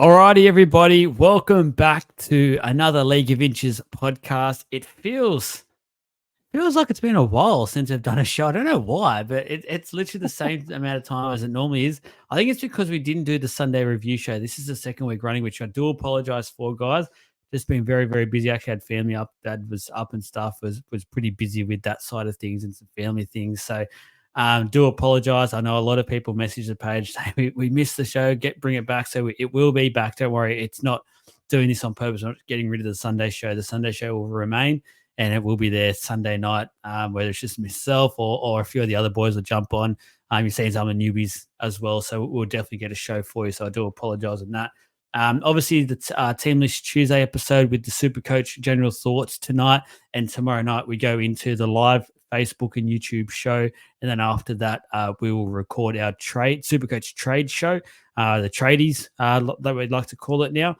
Alrighty, everybody, welcome back to another League of Inches podcast. It feels like it's been a while since I've done a show. I don't know why, but it's literally the same amount of time as it normally is. I think it's because we didn't do the Sunday review show. This is the second week running, which I do apologize for, guys. Just been very, very busy. I actually had family up, dad was up and stuff, was pretty busy with that side of things and some family things. So do apologize. I know a lot of people message the page saying we missed the show. Bring it back. So it will be back. Don't worry. It's not doing this on purpose. I'm not getting rid of the Sunday show. The Sunday show will remain, and it will be there Sunday night. Whether it's just myself or a few of the other boys will jump on. You're seeing some of the newbies as well, so we'll definitely get a show for you. So I do apologize on that. Obviously, the Team List Tuesday episode with the Supercoach general thoughts tonight, and tomorrow night we go into the live Facebook and YouTube show, and then after that we will record our Supercoach trade show, the tradies that we'd like to call it now.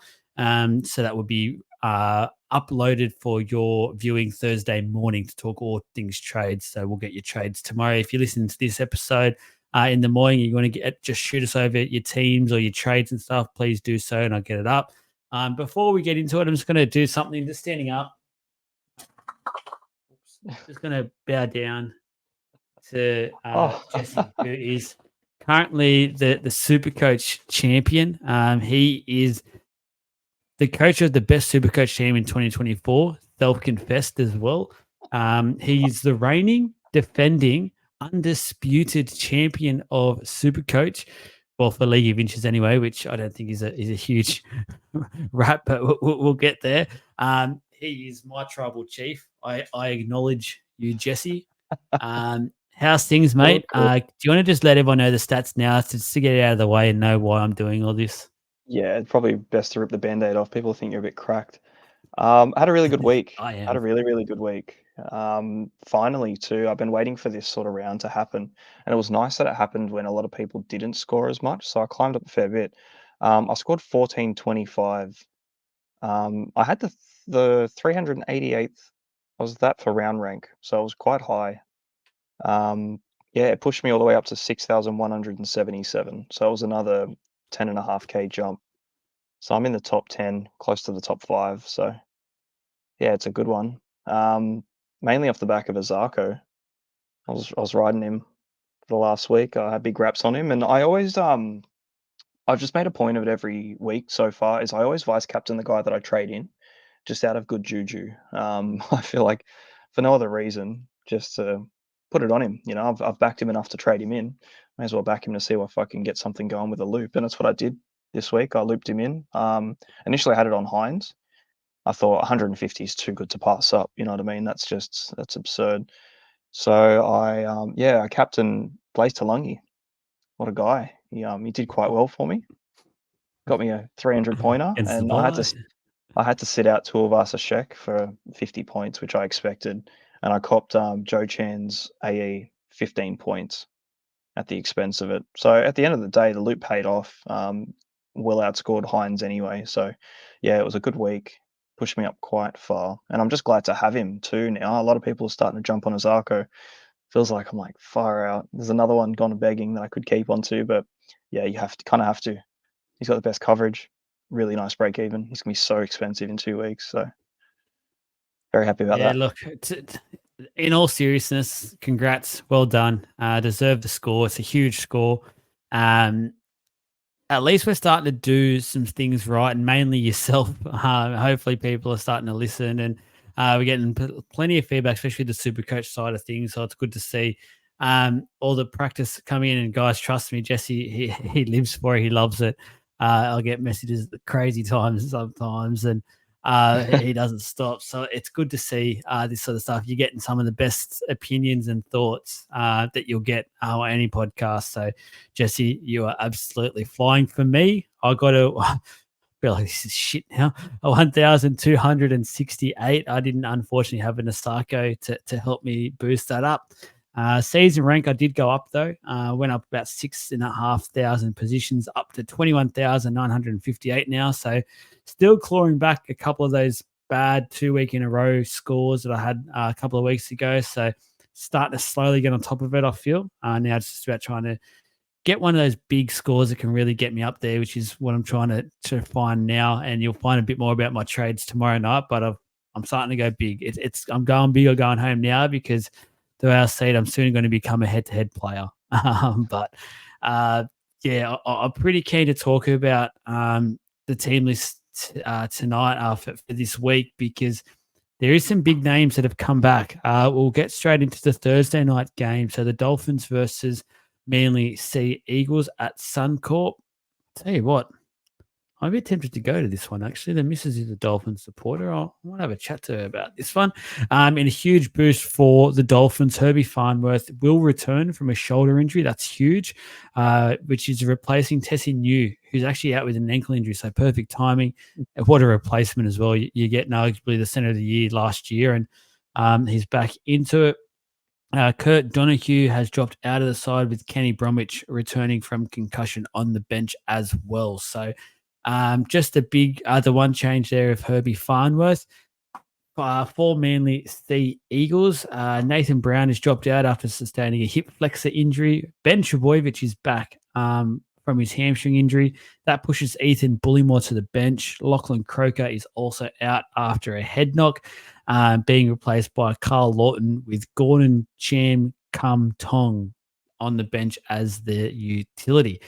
So that would be uploaded for your viewing Thursday morning to talk all things trades. So we'll get your trades tomorrow. If you listen to this episode in the morning, you want to just shoot us over your teams or your trades and stuff, please do so, and I'll get it up. Before we get into it, I'm just going to do something, just standing up. Just going to bow down to Jesse, who is currently the Supercoach champion. He is the coach of the best Supercoach team in 2024, self-confessed as well. He's the reigning, defending, undisputed champion of Supercoach. Well, for League of Inches anyway, which I don't think is a huge rap, but we'll get there. He is my tribal chief. I acknowledge you, Jesse. How's things, mate? Cool. Do you want to just let everyone know the stats now to get it out of the way and know why I'm doing all this? Yeah, it's probably best to rip the Band-Aid off. People think you're a bit cracked. I had a really good week. I am. Had a really, really good week. Finally, too, I've been waiting for this sort of round to happen, and it was nice that it happened when a lot of people didn't score as much, so I climbed up a fair bit. I scored 1425. I had the 388th. I was that for round rank, so it was quite high. Yeah, it pushed me all the way up to 6,177. So it was another 10.5K jump. So I'm in the top 10, close to the top 5. So yeah, it's a good one. Mainly off the back of a Zarko. I was riding him for the last week. I had big raps on him, and I always I've just made a point of it every week so far. Is I always vice captain the guy that I trade in, just out of good juju. I feel like for no other reason, just to put it on him. You know, I've backed him enough to trade him in. May as well back him to see if I can get something going with a loop, and that's what I did this week. I looped him in. Initially, I had it on Hines. I thought 150 is too good to pass up. You know what I mean? That's absurd. So I captain Blaze Talungi. What a guy! He did quite well for me. Got me a 300 pointer, and I had to sit out Tuivasa Shek for 50 points, which I expected, and I copped Joe Chan's AE 15 points at the expense of it. So at the end of the day, the loop paid off. Well outscored Hines anyway. So yeah, it was a good week. Pushed me up quite far, and I'm just glad to have him too now. A lot of people are starting to jump on Azarko. Feels like I'm like far out. There's another one gone begging that I could keep on to, but yeah, you kind of have to. He's got the best coverage. Really nice break even. He's gonna be so expensive in 2 weeks. So very happy about that. Look, in all seriousness, congrats, well done. Deserve the score. It's a huge score. At least we're starting to do some things right, and mainly yourself. Hopefully, people are starting to listen, and we're getting plenty of feedback, especially the Supercoach side of things. So it's good to see all the practice coming in. And guys, trust me, Jesse, he lives for it. He loves it. I'll get messages at crazy times sometimes, and he doesn't stop. So it's good to see this sort of stuff. You're getting some of the best opinions and thoughts that you'll get on any podcast. So, Jesse, you are absolutely flying. For me, I got to feel like this is shit now. 1,268. I didn't unfortunately have an Asako to help me boost that up. Season rank, I did go up though. Went up about 6,500 positions, up to 21,958 now. So still clawing back a couple of those bad 2 week in a row scores that I had a couple of weeks ago. So starting to slowly get on top of it, I feel. Now it's just about trying to get one of those big scores that can really get me up there, which is what I'm trying to find now. And you'll find a bit more about my trades tomorrow night. But I'm starting to go big. It's I'm going big or going home now because the way I see it, I'm soon going to become a head-to-head player. But uh, yeah, I'm pretty keen to talk about the team list tonight for this week because there is some big names that have come back. We'll get straight into the Thursday night game. So the Dolphins versus Manly Sea Eagles at Suncorp. Tell you what, I'm a bit tempted to go to this one, actually. The missus is a Dolphins supporter. I want to have a chat to her about this one. And a huge boost for the Dolphins. Herbie Farnworth will return from a shoulder injury. That's huge, which is replacing Tessie New, who's actually out with an ankle injury. So perfect timing. And what a replacement as well. You get arguably the center of the year last year, and he's back into it. Kurt Donahue has dropped out of the side with Kenny Bromwich returning from concussion on the bench as well. So just a big the one change there of Herbie Farnworth. For Manly Sea Eagles, Nathan Brown has dropped out after sustaining a hip flexor injury. Ben Trebojevic is back from his hamstring injury. That pushes Ethan Bullymore to the bench. Lachlan Croker is also out after a head knock, being replaced by Carl Lawton with Gordon Cham Kum Tong on the bench as the utility.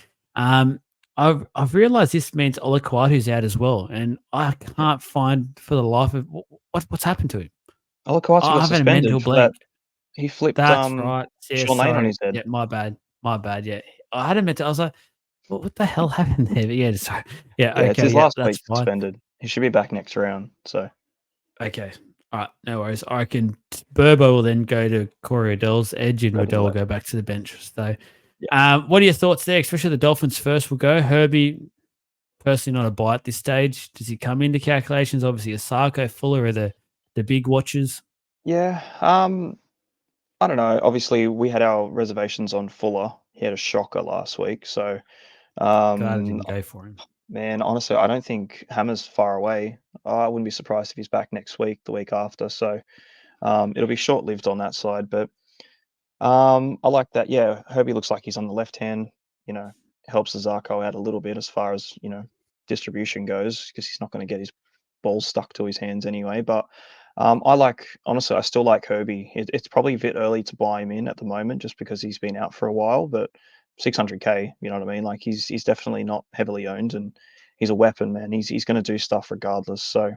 I've realised this means Olaquatu's out as well, and I Yeah. can't find for the life of what's happened to him. Olakau'atu got I have a mental suspended for that. blank. He flipped, That's right. Yeah, Sean Lane on sorry. his head. Yeah, my bad. My bad. Yeah, I had a mental. I was like, what the hell happened there? But yeah, sorry. Yeah, Yeah, it's okay. his Yeah, last that's week fine. suspended. He should be back next round, so Okay. All right, no worries. I reckon Burbo will then go to Corey Adell's edge, and grabbing Riddell will left. go back to the bench. So, Yeah. what are your thoughts there? Especially the Dolphins first will go. Herbie, personally, not a buy at this stage. Does he come into calculations? Obviously, Asako, Fuller are the big watchers. Yeah, I don't know. Obviously, we had our reservations on Fuller. He had a shocker last week, so, Glad I um, didn't go for him. man, honestly, I don't think Hammer's far away. I wouldn't be surprised if he's back next week, the week after, so, it'll be short-lived on that side, but I like that. Yeah, Herbie looks like he's on the left hand. You know, helps the Zarko out a little bit as far as distribution goes because he's not going to get his ball stuck to his hands anyway. But I like honestly, I still like Herbie. It's probably a bit early to buy him in at the moment just because he's been out for a while. But 600K, you know what I mean? Like he's definitely not heavily owned and he's a weapon, man. He's going to do stuff regardless. So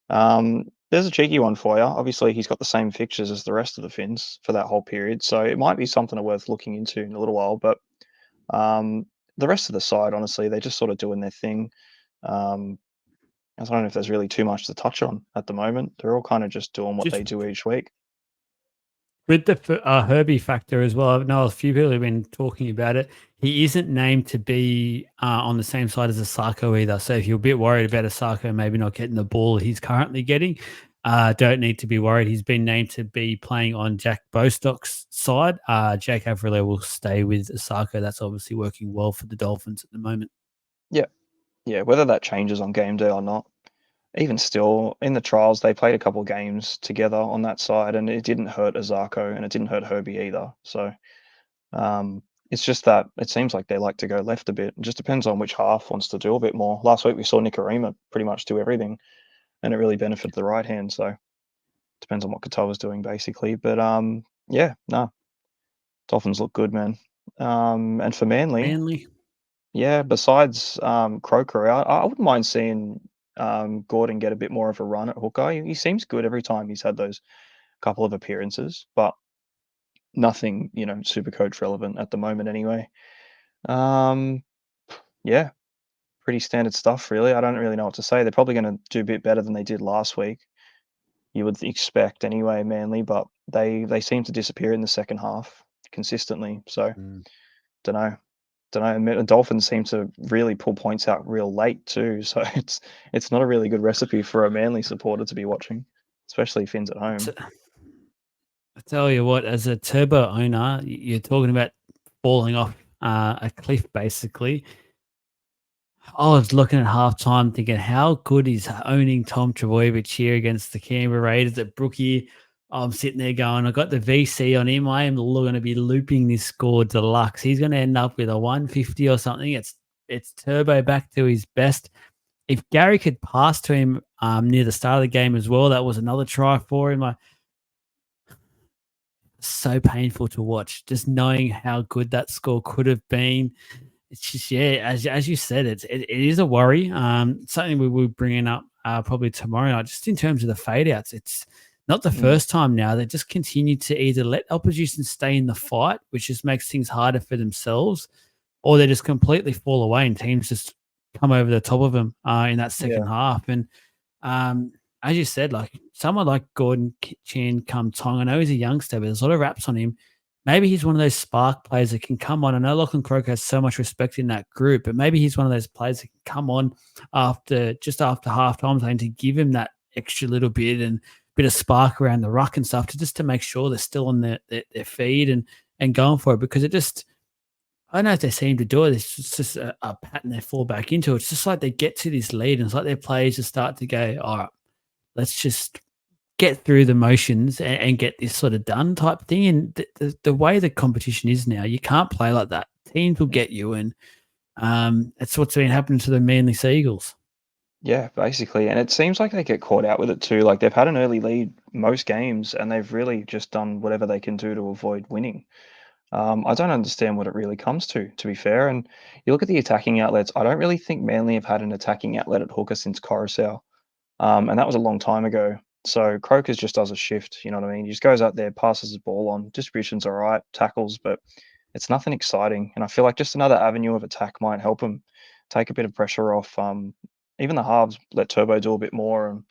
there's a cheeky one for you. Obviously, he's got the same fixtures as the rest of the Finns for that whole period, so it might be something worth looking into in a little while. But um, the rest of the side, honestly, they're just sort of doing their thing. Um, I don't know if there's really too much to touch on at the moment. They're all kind of just doing what Just they do each week. with the Herbie factor as well, I know a few people have been talking about it. He isn't named to be on the same side as Asako either. So if you're a bit worried about Asako maybe not getting the ball he's currently getting, don't need to be worried. He's been named to be playing on Jack Bostock's side. Jake Avrilo will stay with Asako. That's obviously working well for the Dolphins at the moment. Yeah, yeah. Whether that changes on game day or not, even still, in the trials, they played a couple games together on that side, and it didn't hurt Azarko, and it didn't hurt Herbie either. So it's just that it seems like they like to go left a bit. It just depends on which half wants to do a bit more. Last week we saw Nicarima pretty much do everything, and it really benefited the right hand. So depends on what Katoa's doing basically. But yeah, no, Dolphins look good, man. And for Manly, Manly. yeah, besides Croker out, I wouldn't mind seeing Gordon get a bit more of a run at hooker. He seems good every time he's had those couple of appearances, but nothing, super coach relevant at the moment anyway. Um, yeah, pretty standard stuff, really. I don't really know what to say. They're probably going to do a bit better than they did last week. You would expect anyway, Manly, but they seem to disappear in the second half consistently. So Mm. don't know. Dolphins seem to really pull points out real late too. So it's not a really good recipe for a Manly supporter to be watching, especially Finns at home. I tell you what, as a turbo owner, you're talking about falling off a cliff, basically. I was looking at halftime thinking, how good is owning Tom Trebojevic here against the Canberra Raiders at Brookie? I'm sitting there going, I got the VC on him. I am going to be looping this score deluxe. He's going to end up with a 150 or something. It's turbo back to his best. If Gary could pass to him near the start of the game as well, that was another try for him. So painful to watch, just knowing how good that score could have been. It's just, yeah, as you said, it is a worry. Something we will be bringing up probably tomorrow night, just in terms of the fade outs. It's not the Mm, first time now. They just continue to either let opposition stay in the fight, which just makes things harder for themselves, or they just completely fall away and teams just come over the top of them in that second yeah, half. And um, as you said, like someone like Gordon Chan come Tong, I know he's a youngster, but there's a lot of raps on him. Maybe he's one of those spark players that can come on. I know Lachlan Croker has so much respect in that group, but maybe he's one of those players that can come on after half time to give him that extra little bit and bit of spark around the ruck and stuff to just to make sure they're still on their feed and going for it, because it just, I don't know if they seem to do it. It's just a pattern they fall back into. It's just like they get to this lead, and it's like their players just start to go, all right, let's just get through the motions and get this sort of done type thing. And the way the competition is now, you can't play like that. Teams will get you, and that's what's been happening to the Manly Seagulls. yeah, basically, and it seems like they get caught out with it too. Like they've had an early lead most games, and they've really just done whatever they can do to avoid winning. I don't understand what it really comes to be fair. And you look at the attacking outlets. I don't really think Manly have had an attacking outlet at hooker since Coruscant. And that was a long time ago. So Croker's just does a shift, you know what I mean? He just goes out there, passes the ball on, distribution's all right, tackles, but it's nothing exciting. And I feel like just another avenue of attack might help him take a bit of pressure off. Even the halves let Turbo do a bit more, and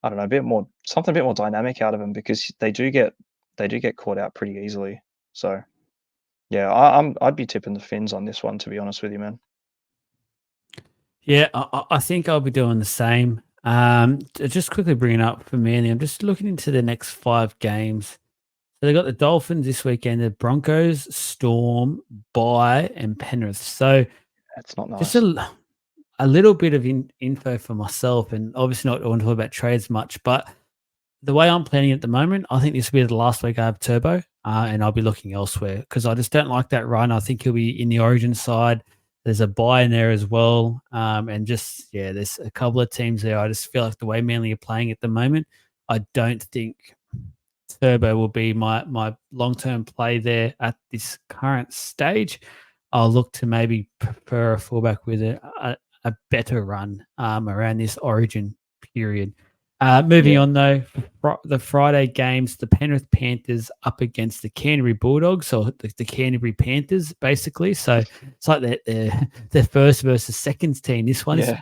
I don't know, a bit more something a bit more dynamic out of him because they do get caught out pretty easily. So yeah, I'd be tipping the Finns on this one, to be honest with you, man. Yeah, I think I'll be doing the same. Just quickly bringing up for Manly, I'm just looking into the next 5 games. So they got the Dolphins this weekend, the Broncos, Storm, Bye, and Penrith. So That's not just nice. a little bit of info for myself, and obviously not want to talk about trades much, but the way I'm planning at the moment, I think this will be the last week I have Turbo, and I'll be looking elsewhere because I just don't like that run. I think he'll be in the Origin side. There's a buy in there as well, and just yeah, there's a couple of teams there. I just feel like the way Manly are playing at the moment, I don't think Turbo will be my long term play there at this current stage. I'll look to maybe prefer a fullback with a better run around this Origin period. Moving Yeah, on though, the Friday games, the Penrith Panthers up against the Canterbury Bulldogs, or the Canterbury Panthers, basically. So it's like their first versus seconds team. yeah,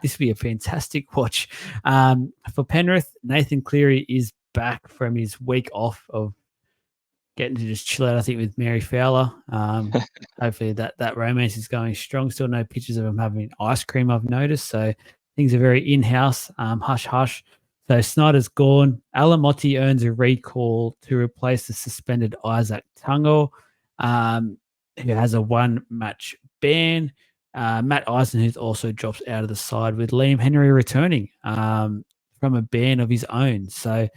This will be a fantastic watch. For Penrith, Nathan Cleary is back from his week off of getting to just chill out, I think, with Mary Fowler. Hopefully that romance is going strong. Still no pictures of him having ice cream, I've noticed. So things are very in-house, hush hush. So Snyder's gone. Alamotti earns a recall to replace the suspended Isaac Tungo, who has a one-match ban. Matt Eisenhuth also drops out of the side, with Liam Henry returning from a ban of his own. So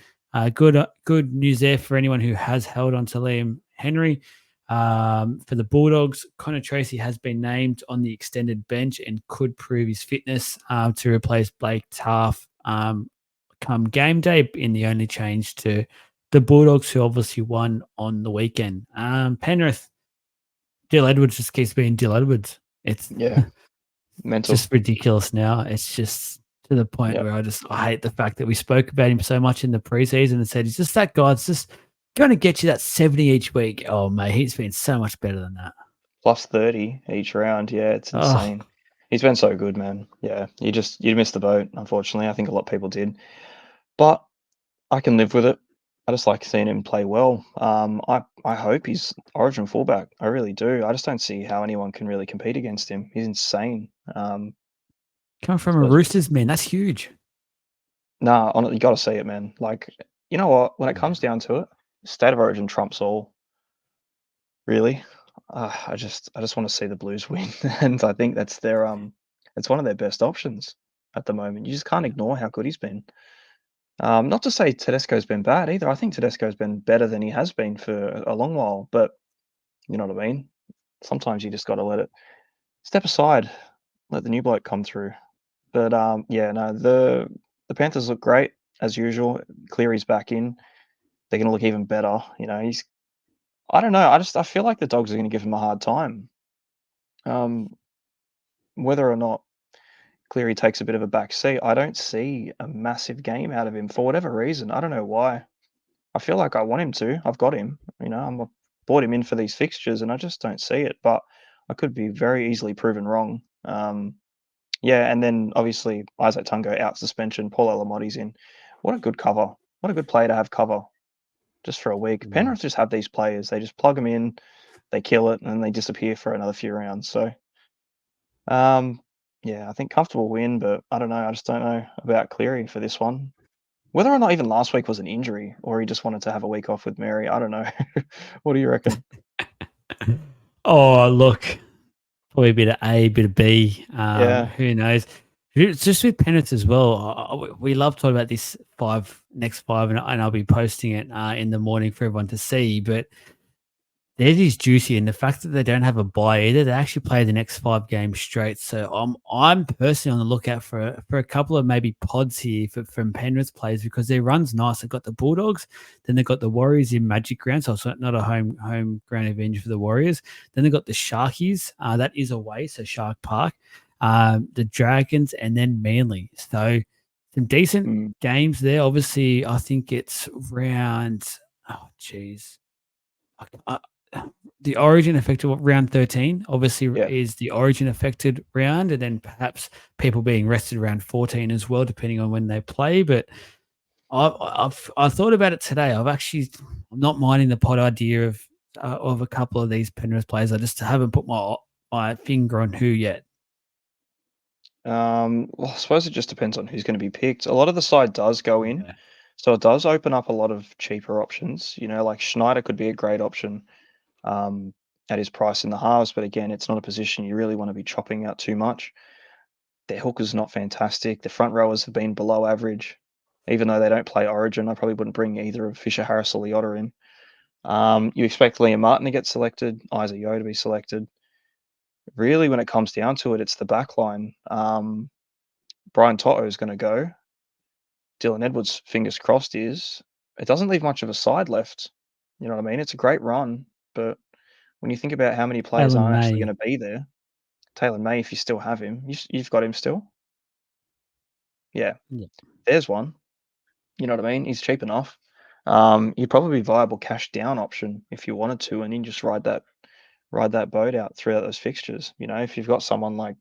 good news there for anyone who has held on to Liam Henry. For the Bulldogs, Connor Tracy has been named on the extended bench and could prove his fitness to replace Blake Taff come game day, in the only change to the Bulldogs, who obviously won on the weekend. Penrith, Dill Edwards just keeps being Dill Edwards. It's yeah. Mental. just ridiculous now. It's just to the point Yeah. where I hate the fact that we spoke about him so much in the preseason and said he's just that guy. It's just going to get you that 70 each week. Oh, mate, he's been so much better than that. Plus 30 each round. Yeah, it's Oh, insane. He's been so good, man. Yeah, you missed the boat, unfortunately. I think a lot of people did. But I can live with it. I just like seeing him play well. I hope he's Origin fullback. I really do. I just don't see how anyone can really compete against him. He's insane. coming from a Especially Roosters man, that's huge. nah, you got to see it, man. Like, you know what? When it comes down to it, State of Origin trumps all. Really, I just want to see the Blues win, and I think it's one of their best options at the moment. You just can't ignore how good he's been. Not to say Tedesco's been bad either. I think Tedesco's been better than he has been for a long while, but you know what I mean? Sometimes you just gotta let it step aside, let the new bloke come through. But, yeah, no, the Panthers look great as usual. Cleary's back in. They're gonna look even better, he's I don't know, I feel like the Dogs are gonna give him a hard time. Um, whether or not Cleary takes a bit of a back seat, I don't see a massive game out of him for whatever reason. I don't know why. I feel like I want him to. I've got him, I bought him in for these fixtures and I just don't see it, but I could be very easily proven wrong. Yeah, and then obviously Isaac Tungo out suspension, Paul Alamotti's in. What a good cover. What a good player to have cover just for a week. Mm. Penrith just have these players. They just plug them in, they kill it, and then they disappear for another few rounds. So, um, yeah, I think comfortable win, but I don't know. I just don't know about Cleary for this one. Whether or not even last week was an injury or he just wanted to have a week off with Mary, I don't know. What do you reckon? Oh, look, probably a bit of A, bit of B. Yeah. Who knows? It's just with Penrith as well. We love talking about this next five, and I'll be posting it in the morning for everyone to see. But theirs is juicy, and the fact that they don't have a bye either, they actually play the next 5 games straight. So I'm personally on the lookout for a couple of maybe pods here from Penrith players because their run's nice. They've got the Bulldogs, then they've got the Warriors in Magic Ground, so it's not a home ground advantage for the Warriors. Then they've got the Sharkies, that is away, so Shark Park, the Dragons, and then Manly. So some decent Mm, games there. Obviously, I think it's round. Oh, geez. The Origin affected round 13 obviously yeah. is the Origin affected round, and then perhaps people being rested around 14 as well, depending on when they play. But I thought about it today. I'm not minding the pod idea of a couple of these Penrith players. I just haven't put my finger on who yet. Well, I suppose it just depends on who's going to be picked. A lot of the side does go in, Yeah, so it does open up a lot of cheaper options. Like Schneider could be a great option um, at his price in the halves, but again, it's not a position you really want to be chopping out too much. Their hooker's not fantastic. The front rowers have been below average, even though they don't play Origin. I probably wouldn't bring either of Fisher Harris or Leota in. You expect Liam Martin to get selected, Isaac Yeo to be selected. Really, when it comes down to it, it's the back line. Brian Toto is going to go. Dylan Edwards, fingers crossed, is. It doesn't leave much of a side left. You know what I mean? It's a great run, but when you think about how many players Alan aren't actually May. going to be there, Taylor May, if you still have him, you've got him still. Yeah, Yeah, there's one. You know what I mean? He's cheap enough. He'd probably be a viable cash down option if you wanted to, and then just ride that boat out throughout those fixtures. If you've got someone like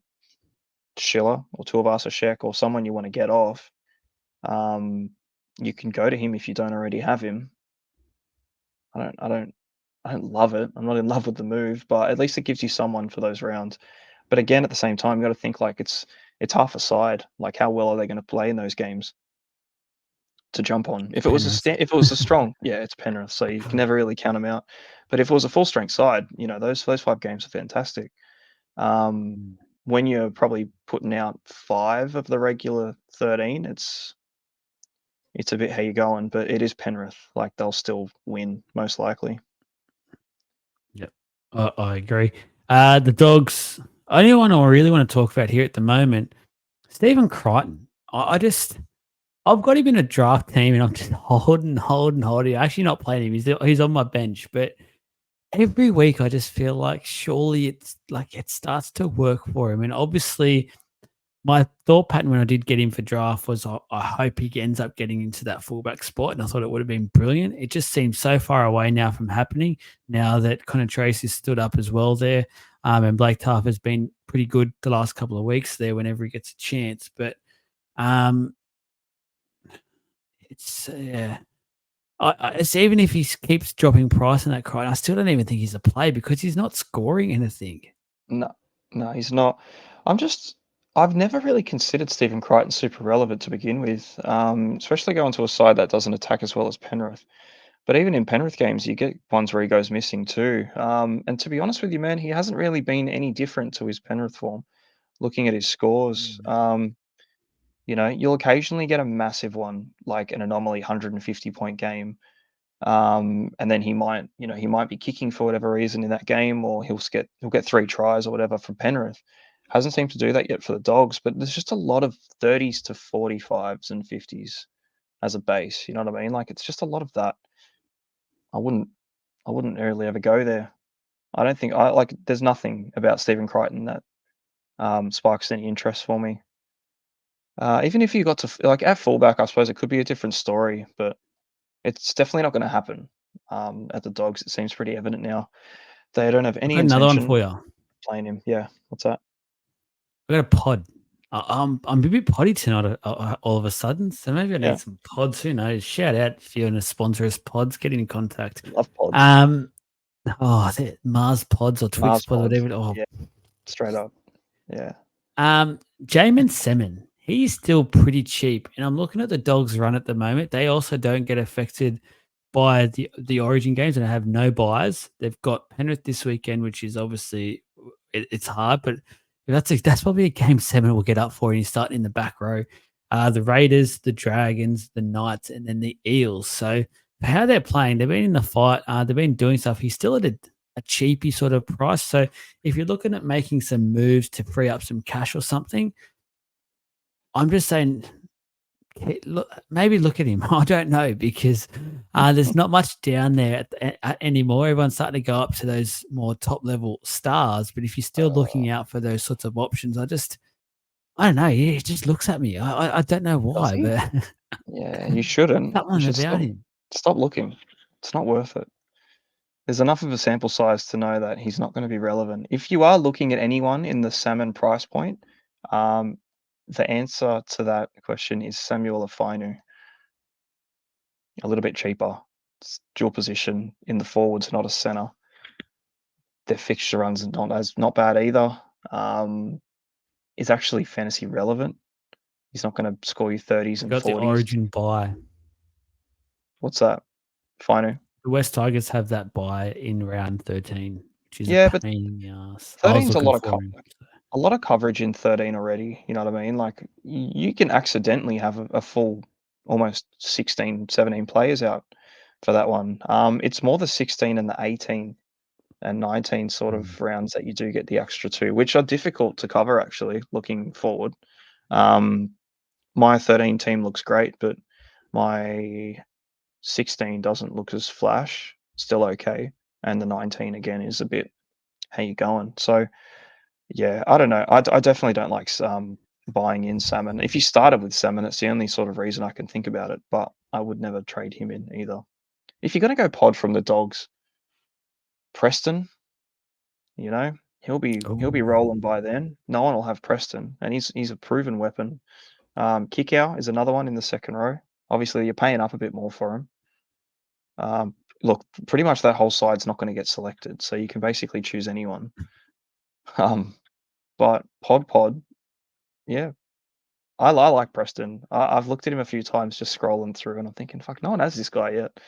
Schiller or Tuivasa Sheck or someone you want to get off, um, you can go to him if you don't already have him. I don't love it. I'm not in love with the move, but at least it gives you someone for those rounds. But again, at the same time, you got to think like it's half a side. Like how well are they going to play in those games to jump on? it's Penrith. If it was a strong, yeah, it's Penrith, so you can never really count them out. But if it was a full strength side, those 5 games are fantastic. Um, Mm. when you're probably putting out 5 of the regular 13, it's a bit how you going, but it is Penrith. Like they'll still win most likely. Yep, I agree. The Dogs. Only one I really want to talk about here at the moment, Stephen Crichton. I've got him in a draft team, and I'm just holding. Actually, not playing him. He's on my bench, but every week I just feel like surely it's like it starts to work for him. And obviously, my thought pattern when I did get him for draft was I hope he ends up getting into that fullback spot, and I thought it would have been brilliant. It just seems so far away now from happening. Now that Connor Tracy stood up as well there, and Blake Taff has been pretty good the last couple of weeks there whenever he gets a chance, but. Um, it's yeah. It's even if he keeps dropping price on that card, I still don't even think he's a play because he's not scoring anything. No, no, he's not. I'm just I've never really considered Stephen Crichton super relevant to begin with, especially going to a side that doesn't attack as well as Penrith. But even in Penrith games, you get ones where he goes missing too. And to be honest with you, man, he hasn't really been any different to his Penrith form. Looking at his scores, Mm. You'll occasionally get a massive one, like an anomaly 150-point game. And then he might be kicking for whatever reason in that game, or he'll get 3 tries or whatever for Penrith. Hasn't seemed to do that yet for the Dogs, but there's just a lot of 30s to 45s and 50s as a base. You know what I mean? Like it's just a lot of that. I wouldn't I wouldn't really ever go there. I don't think I like. There's nothing about Stephen Crichton that sparks any interest for me. Even if you got to like at fullback, I suppose it could be a different story, but it's definitely not going to happen. At the Dogs, it seems pretty evident now. They don't have I've any got another one intention for you. playing him. Yeah, what's that? I got a pod. I'm a bit potty tonight all of a sudden, so maybe I Yeah, need some pods. Who knows? Shout out if you want to sponsor us pods. Get in contact. love pods. Um, Mars pods or Twix Mars pods, pods. whatever. Oh, Yeah, straight up. Yeah. Jamin Semin, he's still pretty cheap, and I'm looking at the Dogs' run at the moment. They also don't get affected by the Origin games, and have no buys. They've got Penrith this weekend, which is obviously it's hard, but that's probably a game 7 will get up for. And he's starting in the back row. The Raiders, the Dragons, the Knights, and then the Eels. So for how they're playing, they've been in the fight. They've been doing stuff. He's still at a cheapy sort of price. So if you're looking at making some moves to free up some cash or something, I'm just saying, look, maybe look at him. I don't know because there's not much down there anymore. Everyone's starting to go up to those more top level stars. But if you're still Uh, looking out for those sorts of options, I don't know. He just looks at me. I don't know does why, he? but Yeah, you shouldn't. You something should about stop him. stop looking. It's not worth it. There's enough of a sample size to know that he's not going to be relevant. If you are looking at anyone in the salmon price point, um, the answer to that question is Samuel Afinu, a little bit cheaper. It's dual position in the forwards, not a center. Their fixture runs not bad either. Is actually fantasy relevant. He's not going to score you 30s They and got the 40s. Origin buy. What's that? Finu. The West Tigers have that buy in round 13, which is a Yeah, but pain in the ass. I was 13's looking for him. a lot of coverage in 13 already, you know what I mean? Like, you can accidentally have a full almost 16, 17 players out for that one. It's more the 16 and the 18 and 19 sort Mm. of rounds that you do get the extra 2, which are difficult to cover actually, looking forward. Um, my 13 team looks great, but my 16 doesn't look as flash, still okay, and the 19 again is a bit, "How you going?" So yeah, I don't know. I definitely don't like buying in salmon. If you started with salmon, it's the only sort of reason I can think about it. But I would never trade him in either. If you're gonna go pod from the Dogs, Preston, you know, he'll be Oh, rolling by then. No one will have Preston, and he's a proven weapon. Kickow is another one in the second row. Obviously, you're paying up a bit more for him. Look, pretty much that whole side's not going to get selected, so you can basically choose anyone. Um, but pod, yeah, I like Preston. I've looked at him a few times just scrolling through, and I'm thinking, "Fuck, no one has this guy yet.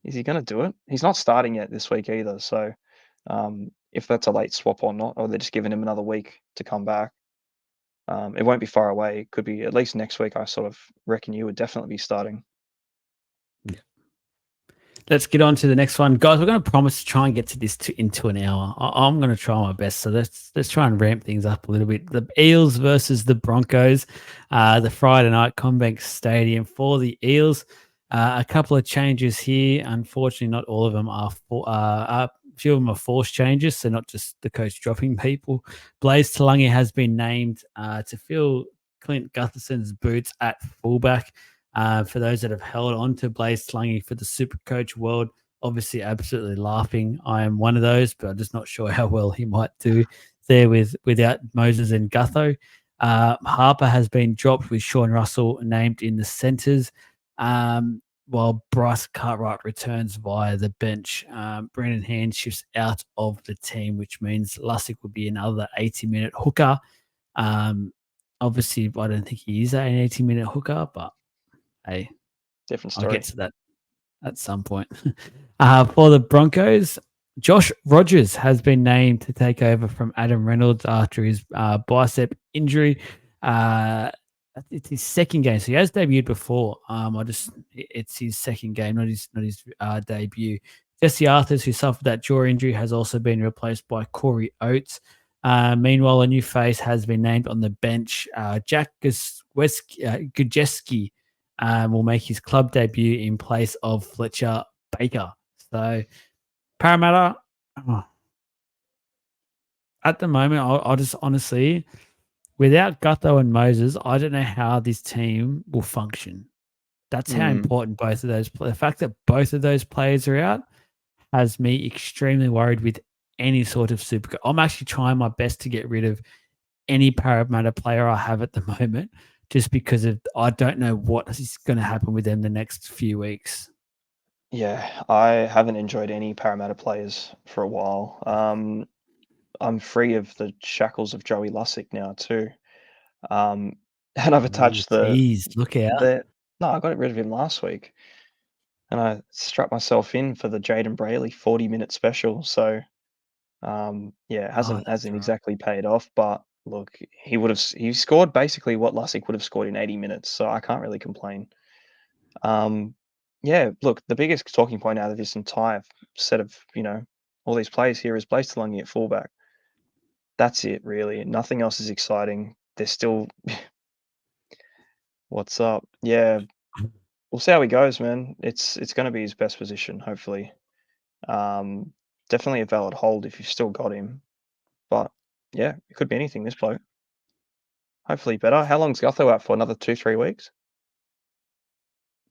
Is he gonna do it?" He's not starting yet this week either, so, if that's a late swap or not, or they're just giving him another week to come back, it won't be far away. It could be at least next week. I sort of reckon you would definitely be starting. yeah. Let's get on to the next one, guys. We're going to promise to try and get to this into an hour. I'm going to try my best, so let's try and ramp things up a little bit. The Eels versus the Broncos, the Friday night Combank Stadium for the Eels. A couple of changes here. Unfortunately, not all of them are a few of them are forced changes, so not just the coach dropping people. Blaze Talangi has been named to fill Clint Gutherson's boots at fullback. For those that have held on to Blaze Slungy for the Supercoach world, obviously absolutely laughing. I am one of those, but I'm just not sure how well he might do there without Moses and Gutho. Harper has been dropped with Sean Russell named in the centres, while Bryce Cartwright returns via the bench. Brendan Hand shifts out of the team, which means Lussick will be another 80-minute hooker. Um, Obviously, I don't think he is an 80-minute hooker, but hey, Different I'll get story. to that at some point. For the Broncos, Josh Rogers has been named to take over from Adam Reynolds after his bicep injury. Uh, It's his second game. So he has debuted before. It's his second game, not his debut. Jesse Arthurs, who suffered that jaw injury, has also been replaced by Corey Oates. Meanwhile, a new face has been named on the bench. Jack Gujeski will make his club debut in place of Fletcher Baker. So Parramatta, oh, at the moment, I'll just honestly, without Gutho and Moses, I don't know how this team will function. That's how Mm, important both of those. The fact that both of those players are out has me extremely worried with any sort of super. I'm actually trying my best to get rid of any Parramatta player I have at the moment, just because of I don't know what is going to happen with them the next few weeks. yeah, I haven't enjoyed any Parramatta players for a while. I'm free of the shackles of Joey Lussick now too. Um, and I've Ooh, attached the tease! Look out! the no, I got rid of him last week, and I strapped myself in for the Jaden Brayley 40-minute special. So yeah, it Oh, hasn't that's right. exactly paid off, but look, he scored basically what Lussick would have scored in 80 minutes, so I can't really complain. Um, yeah, look, the biggest talking point out of this entire set of all these players here is Blaze Talungi at fullback. That's it, really. Nothing else is exciting. They're still what's up? Yeah, we'll see how he goes, man. It's going to be his best position, hopefully. Um, Definitely a valid hold if you've still got him, but yeah, it could be anything. This bloke. Hopefully better. How long's Gutho out for? Another 2, 3 weeks?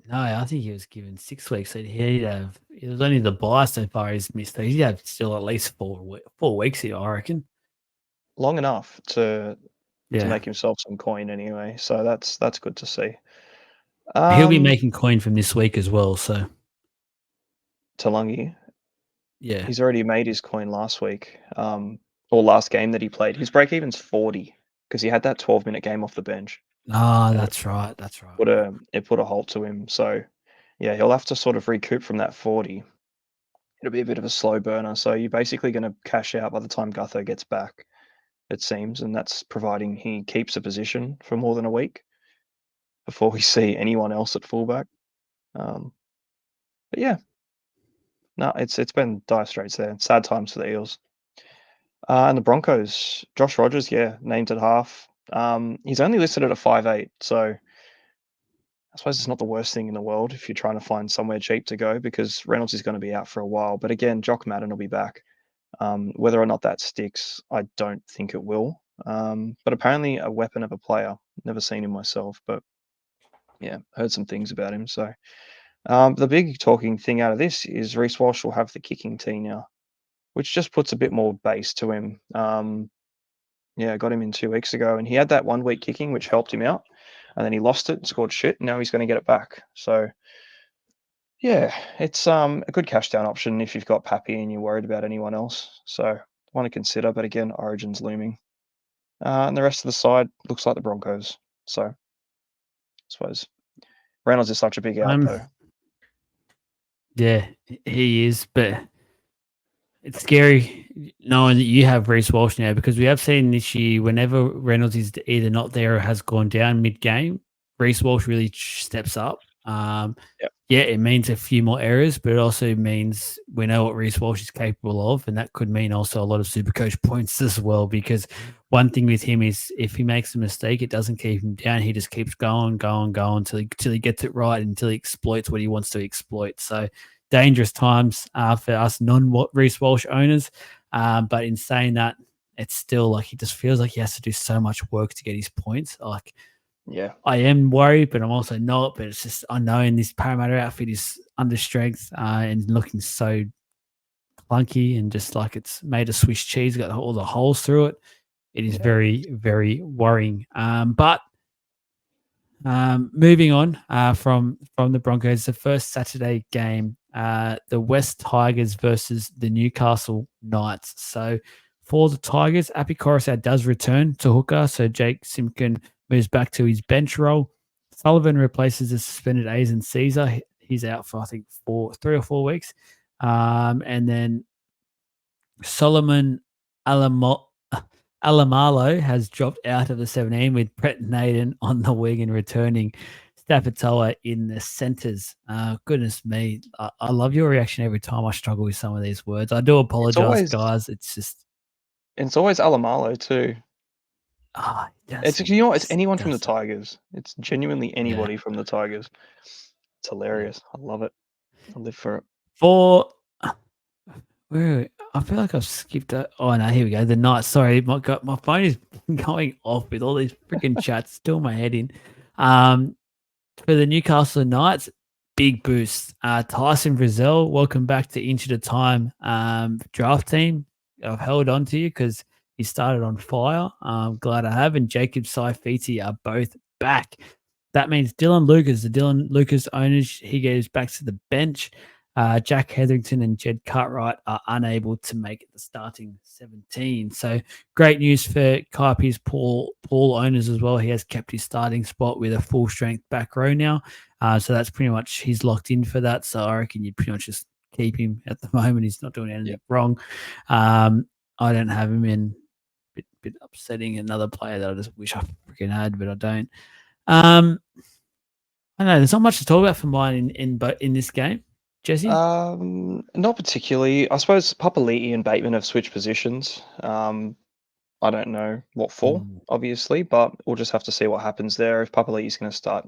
No, I think he was given 6 weeks. So he'd have. It was only the buy so far he's missed. So he'd have still at least 4 weeks here, I reckon. Long enough to Yeah, make himself some coin anyway. So that's good to see. he'll be Um, making coin from this week as well. So Talangi, yeah. he's already made his coin last week, or last game that he played. His break even's 40 because he had that 12-minute game off the bench, Ah, and that's right. That's right. it put a halt to him. So yeah, he'll have to sort of recoup from that 40. It'll be a bit of a slow burner. So you're basically going to cash out by the time Gutho gets back, it seems, and that's providing he keeps a position for more than a week before we see anyone else at fullback. Um, but yeah, no, it's been dire straits there. Sad times for the Eels. And the Broncos, Josh Rogers, yeah, named at half. He's only listed at a 5'8", so I suppose it's not the worst thing in the world if you're trying to find somewhere cheap to go because Reynolds is going to be out for a while. But again, Jock Madden will be back. Whether or not that sticks, I don't think it will. But apparently a weapon of a player. Never seen him myself, but yeah, heard some things about him. So the big talking thing out of this is Reece Walsh will have the kicking tee now, which just puts a bit more base to him. Yeah, I got him in 2 weeks ago, and he had that 1 week kicking, which helped him out, and then he lost it, scored shit. Now he's going to get it back. So yeah, it's a good cash down option if you've got Pappy and you're worried about anyone else. So want to consider, but again, Origin's looming, and the rest of the side looks like the Broncos. So I suppose Reynolds is such a big out though. Yeah, he is, but it's scary knowing that you have Reece Walsh now because we have seen this year whenever Reynolds is either not there or has gone down mid game, Reece Walsh really steps up. Yep. Yeah, it means a few more errors, but it also means we know what Reece Walsh is capable of, and that could mean also a lot of Supercoach points as well. Because one thing with him is if he makes a mistake, it doesn't keep him down. He just keeps going, going, going till he gets it right, until he exploits what he wants to exploit. So dangerous times for us non-Reece Walsh owners. But in saying that, it's still like he just feels like he has to do so much work to get his points. Like Yeah. I am worried, but I'm also not. But it's just unknowing this Parramatta outfit is under strength and looking so clunky and just like it's made of Swiss cheese, got all the holes through it. It is Yeah. very, very worrying. But moving on from the Broncos, the first Saturday game, the West Tigers versus the Newcastle Knights. So for the Tigers, Api Coruscant does return to hooker, so Jake Simpkin moves back to his bench role. Sullivan replaces the suspended A's and Caesar. He's out for I think 3 or 4 weeks, and then Solomon Alamo Alamalo has dropped out of the 17 with Brett Naden on the wing and returning Stapatoa in the centres. Goodness me. I love your reaction every time I struggle with some of these words. I do It's apologize, always guys. It's just, it's always Alamalo too. yes, It's you know what, it's just anyone from the does that. Tigers. It's genuinely Yeah, anybody from the Tigers. It's yeah. hilarious. I love it. I live for it. For wait, I feel like I've skipped that. Oh no, here we go. The Knights. Sorry, my phone is going off with all these freaking chats. Still my head in. Um, for the Newcastle Knights, big boost. Tyson Frizzell, welcome back to Inch at a Time draft team. I've held on to you because you started on fire. I'm glad I have. And Jacob Saifiti are both back. That means Dylan Lucas, the Dylan Lucas owners, he goes back to the bench. Jack Hetherington and Jed Cartwright are unable to make the starting 17. So great news for Kaipi's Paul owners as well. He has kept his starting spot with a full strength back row now. So that's pretty much he's locked in for that. So I reckon you'd pretty much just keep him at the moment. He's not doing anything Yep. wrong. I don't have him in. Bit upsetting. Another player that I just wish I freaking had, but I don't. I know there's not much to talk about for mine in this game, Jesse. Not particularly. I suppose Papali'i and Bateman have switched positions. I don't know what for, Mm. obviously, but we'll just have to see what happens there. If Papali'i's going to start,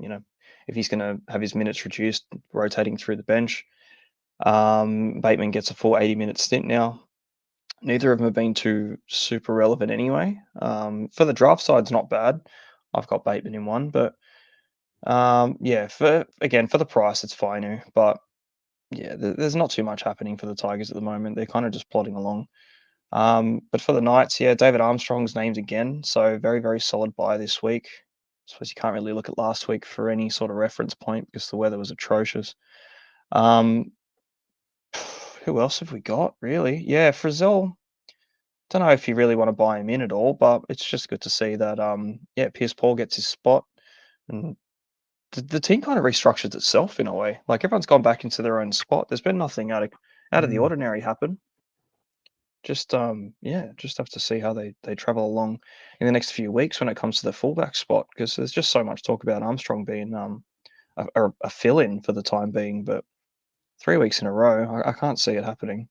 if he's going to have his minutes reduced, rotating through the bench. Bateman gets a full 80-minute stint now. Neither of them have been too super relevant anyway. For the draft side's not bad. I've got Bateman in one, but yeah, for the price, it's fine. But yeah, there's not too much happening for the Tigers at the moment. They're kind of just plodding along. But for the Knights, yeah, David Armstrong's named again, so very, very solid buy this week. I suppose you can't really look at last week for any sort of reference point because the weather was atrocious. Um, who else have we got, really? Yeah, Frizzell. Don't know if you really want to buy him in at all, but it's just good to see that, yeah, Pierce Paul gets his spot, and the team kind of restructures itself in a way. Like everyone's gone back into their own spot. There's been nothing out of the Mm. ordinary happen. Just yeah, just have to see how they travel along in the next few weeks when it comes to the fullback spot because there's just so much talk about Armstrong being a fill in for the time being, but 3 weeks in a row, I can't see it happening.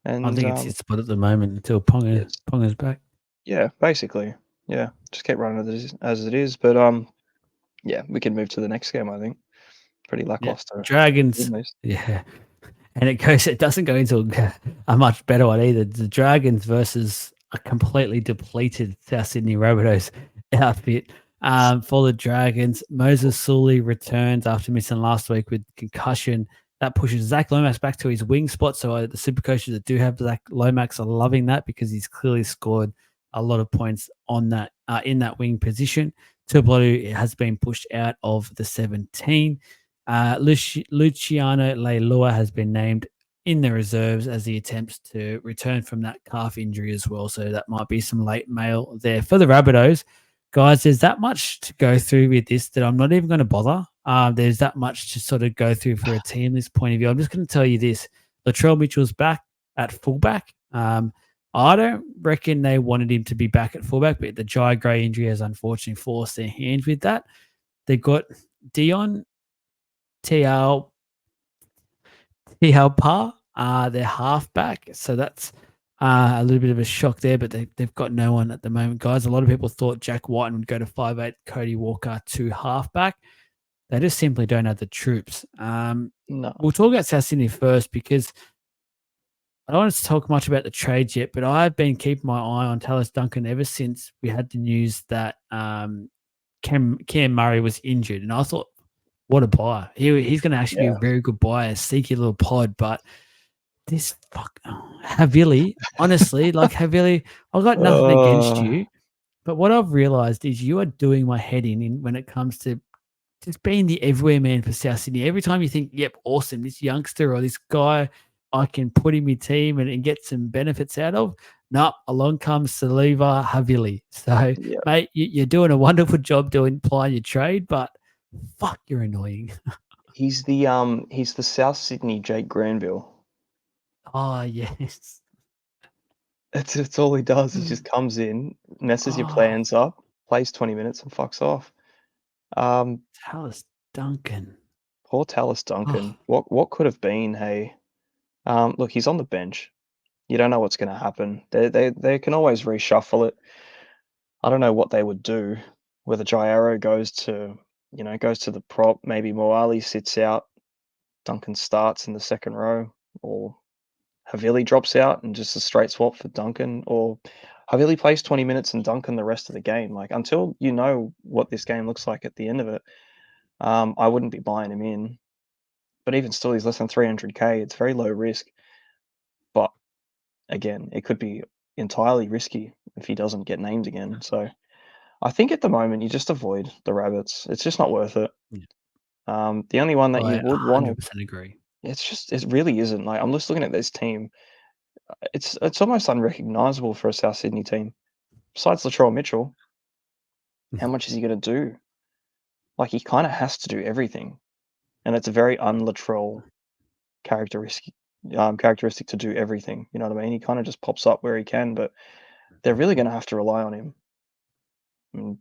I And think it's his spot at the moment until Ponga it's Ponga's back. yeah, basically yeah, just keep running as it is. But yeah, we can move to the next game. I think pretty Yeah, lackluster. Dragons. In this. Yeah, and it doesn't go into a much better one either. The Dragons versus a completely depleted South Sydney Rabbitohs outfit. For the Dragons, Moses Sully returns after missing last week with concussion. That pushes Zach Lomax back to his wing spot. So the super coaches that do have Zach Lomax are loving that because he's clearly scored a lot of points on that in that wing position. Tuipulotu has been pushed out of the 17. Luciano Leilua has been named in the reserves as he attempts to return from that calf injury as well. So that might be some late mail there for the Rabbitohs. Guys, there's that much to go through with this that I'm not even going to bother. There's that much to sort of go through for a team this point of view. I'm just going to tell you this. Latrell Mitchell's back at fullback. I don't reckon they wanted him to be back at fullback, but the Jai Gray injury has unfortunately forced their hand with that. They've got Dion TL Pa, their halfback. So that's a little bit of a shock there, but they've got no one at the moment, guys. A lot of people thought Jack Whiten would go to 5'8", Cody Walker to halfback. They just simply don't have the troops. No. We'll talk about South Sydney first because I don't want to talk much about the trades yet, but I've been keeping my eye on Talis Duncan ever since we had the news that Cam Murray was injured. And I thought, what a buy. He's going to actually be a Yeah. very good buy, a sneaky little pod. But this Havili, honestly, like Havili, I've got nothing against Uh, you. But what I've realized is you are doing my head in when it comes to just being the everywhere man for South Sydney. Every time you think, yep, awesome, this youngster or this guy, I can put in my team and get some benefits out of. Nope, along comes Saliva Havili. So, yeah. mate, you're doing a wonderful job applying your trade, but fuck, you're annoying. He's the South Sydney Jake Granville. Oh, yes. It's all he does. He Mm. just comes in, messes your Oh, plans up, plays 20 minutes and fucks off. Um, Tallis Duncan. Poor Tallis Oh, Duncan. What could have been, hey? Look, he's on the bench. You don't know what's gonna happen. They can always reshuffle it. I don't know what they would do, whether Jairo goes to the prop, maybe Moali sits out, Duncan starts in the second row, or Havili drops out and just a straight swap for Duncan, or Havili plays 20 minutes and Duncan the rest of the game. Like, until you know what this game looks like at the end of it, I wouldn't be buying him in. But even still, he's less than 300K. It's very low risk. But again, it could be entirely risky if he doesn't get named again. So I think at the moment you just avoid the rabbits. It's just not worth it. yeah. The only one that I you would want to, 100% agree. it really isn't. Like, I'm just looking at this team. It's almost unrecognizable for a South Sydney team. Besides Latrell Mitchell, how much is he going to do? Like, he kind of has to do everything, and it's a very un-Latrell characteristic. Characteristic to do everything. You know what I mean? He kind of just pops up where he can, but they're really going to have to rely on him. I mean,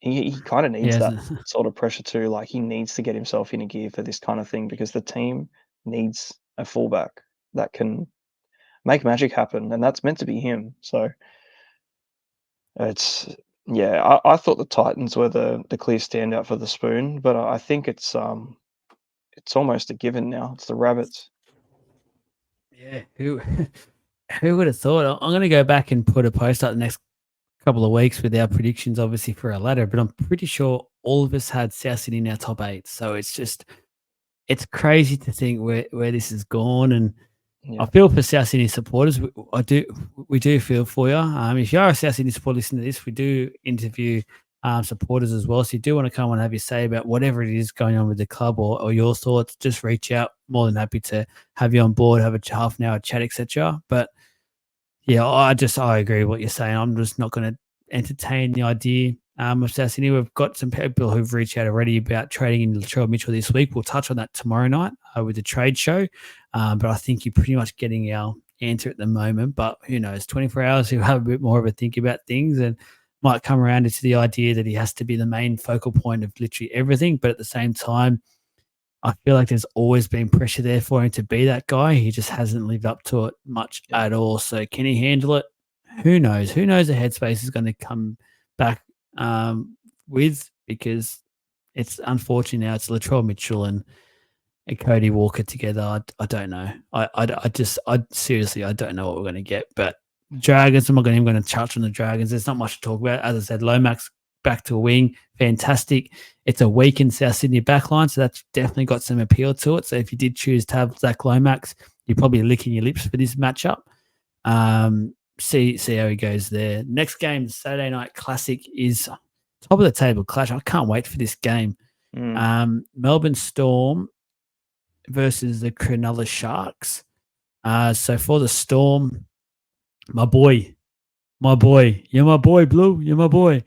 he kind of needs Yes. that sort of pressure too. Like, he needs to get himself in a gear for this kind of thing because the team needs a fullback that can make magic happen, and that's meant to be him. So it's yeah, I thought the Titans were the clear standout for the spoon, but I think it's almost a given now. It's the Rabbits. Yeah. Who would have thought? I'm going to go back and put a post up the next couple of weeks with our predictions, obviously for our ladder. But I'm pretty sure all of us had South Sydney in our top eight. So it's crazy to think where this has gone. And I Yeah, feel for South Sydney supporters. We do feel for you. If you are a South Sydney supporter listening to this, we do interview supporters as well. So you do want to come and have your say about whatever it is going on with the club or your thoughts. Just reach out. More than happy to have you on board, have a half an hour chat, etc. But yeah, I agree with what you're saying. I'm just not going to entertain the idea of South Sydney. We've got some people who've reached out already about trading in Latrell Mitchell this week. We'll touch on that tomorrow night with the trade show. But I think you're pretty much getting our answer at the moment. But who knows? 24 hours, he'll have a bit more of a think about things and might come around into the idea that he has to be the main focal point of literally everything. But at the same time, I feel like there's always been pressure there for him to be that guy. He just hasn't lived up to it much yeah, at all. So can he handle it? Who knows? Who knows the headspace is going to come back with because it's unfortunate now. It's Latrell Mitchell and Cody Walker together. I don't know. I seriously, I don't know what we're going to get. But Dragons, I'm not even going to touch on the Dragons. There's not much to talk about. As I said, Lomax back to a wing, fantastic. It's a weakened South Sydney backline, so that's definitely got some appeal to it. So if you did choose to have Zach Lomax, you're probably licking your lips for this matchup. See how he goes there. Next game, Saturday night classic is top of the table clash. I can't wait for this game. mm. Melbourne Storm versus the Cronulla Sharks. So for the Storm, my boy, you're my boy, Blue, you're my boy.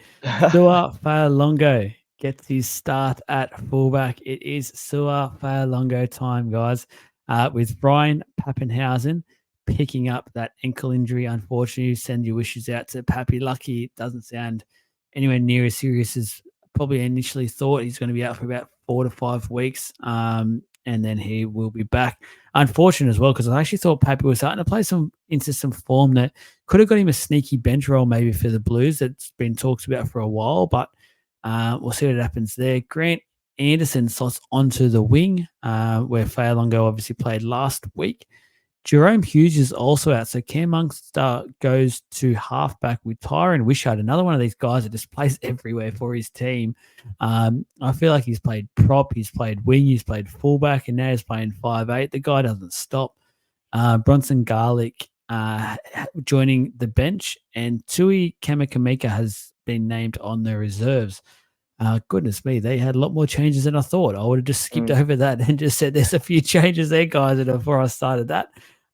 Sua Fa'alongo gets his start at fullback. It is Sua Fa'alongo time, guys, with Brian Pappenhausen picking up that ankle injury. Unfortunately, send your wishes out to Pappy. Lucky it doesn't sound anywhere near as serious as probably initially thought. He's going to be out for about 4 to 5 weeks, and then he will be back. Unfortunate as well because I actually thought Pappy was starting to play some into some form that could have got him a sneaky bench role maybe for the Blues that's been talked about for a while, but we'll see what happens there. Grant Anderson slots onto the wing where Fa'alongo obviously played last week. Jerome Hughes is also out. So Cam Munster goes to halfback with Tyron Wishart, another one of these guys that just plays everywhere for his team. I feel like he's played prop, he's played wing, he's played fullback, and now he's playing 5'8". The guy doesn't stop. Bronson Garlic joining the bench, and Tui Kamakamika has been named on the reserves. Goodness me, they had a lot more changes than I thought. I would have just skipped Mm. over that and just said there's a few changes there, guys, before I started that.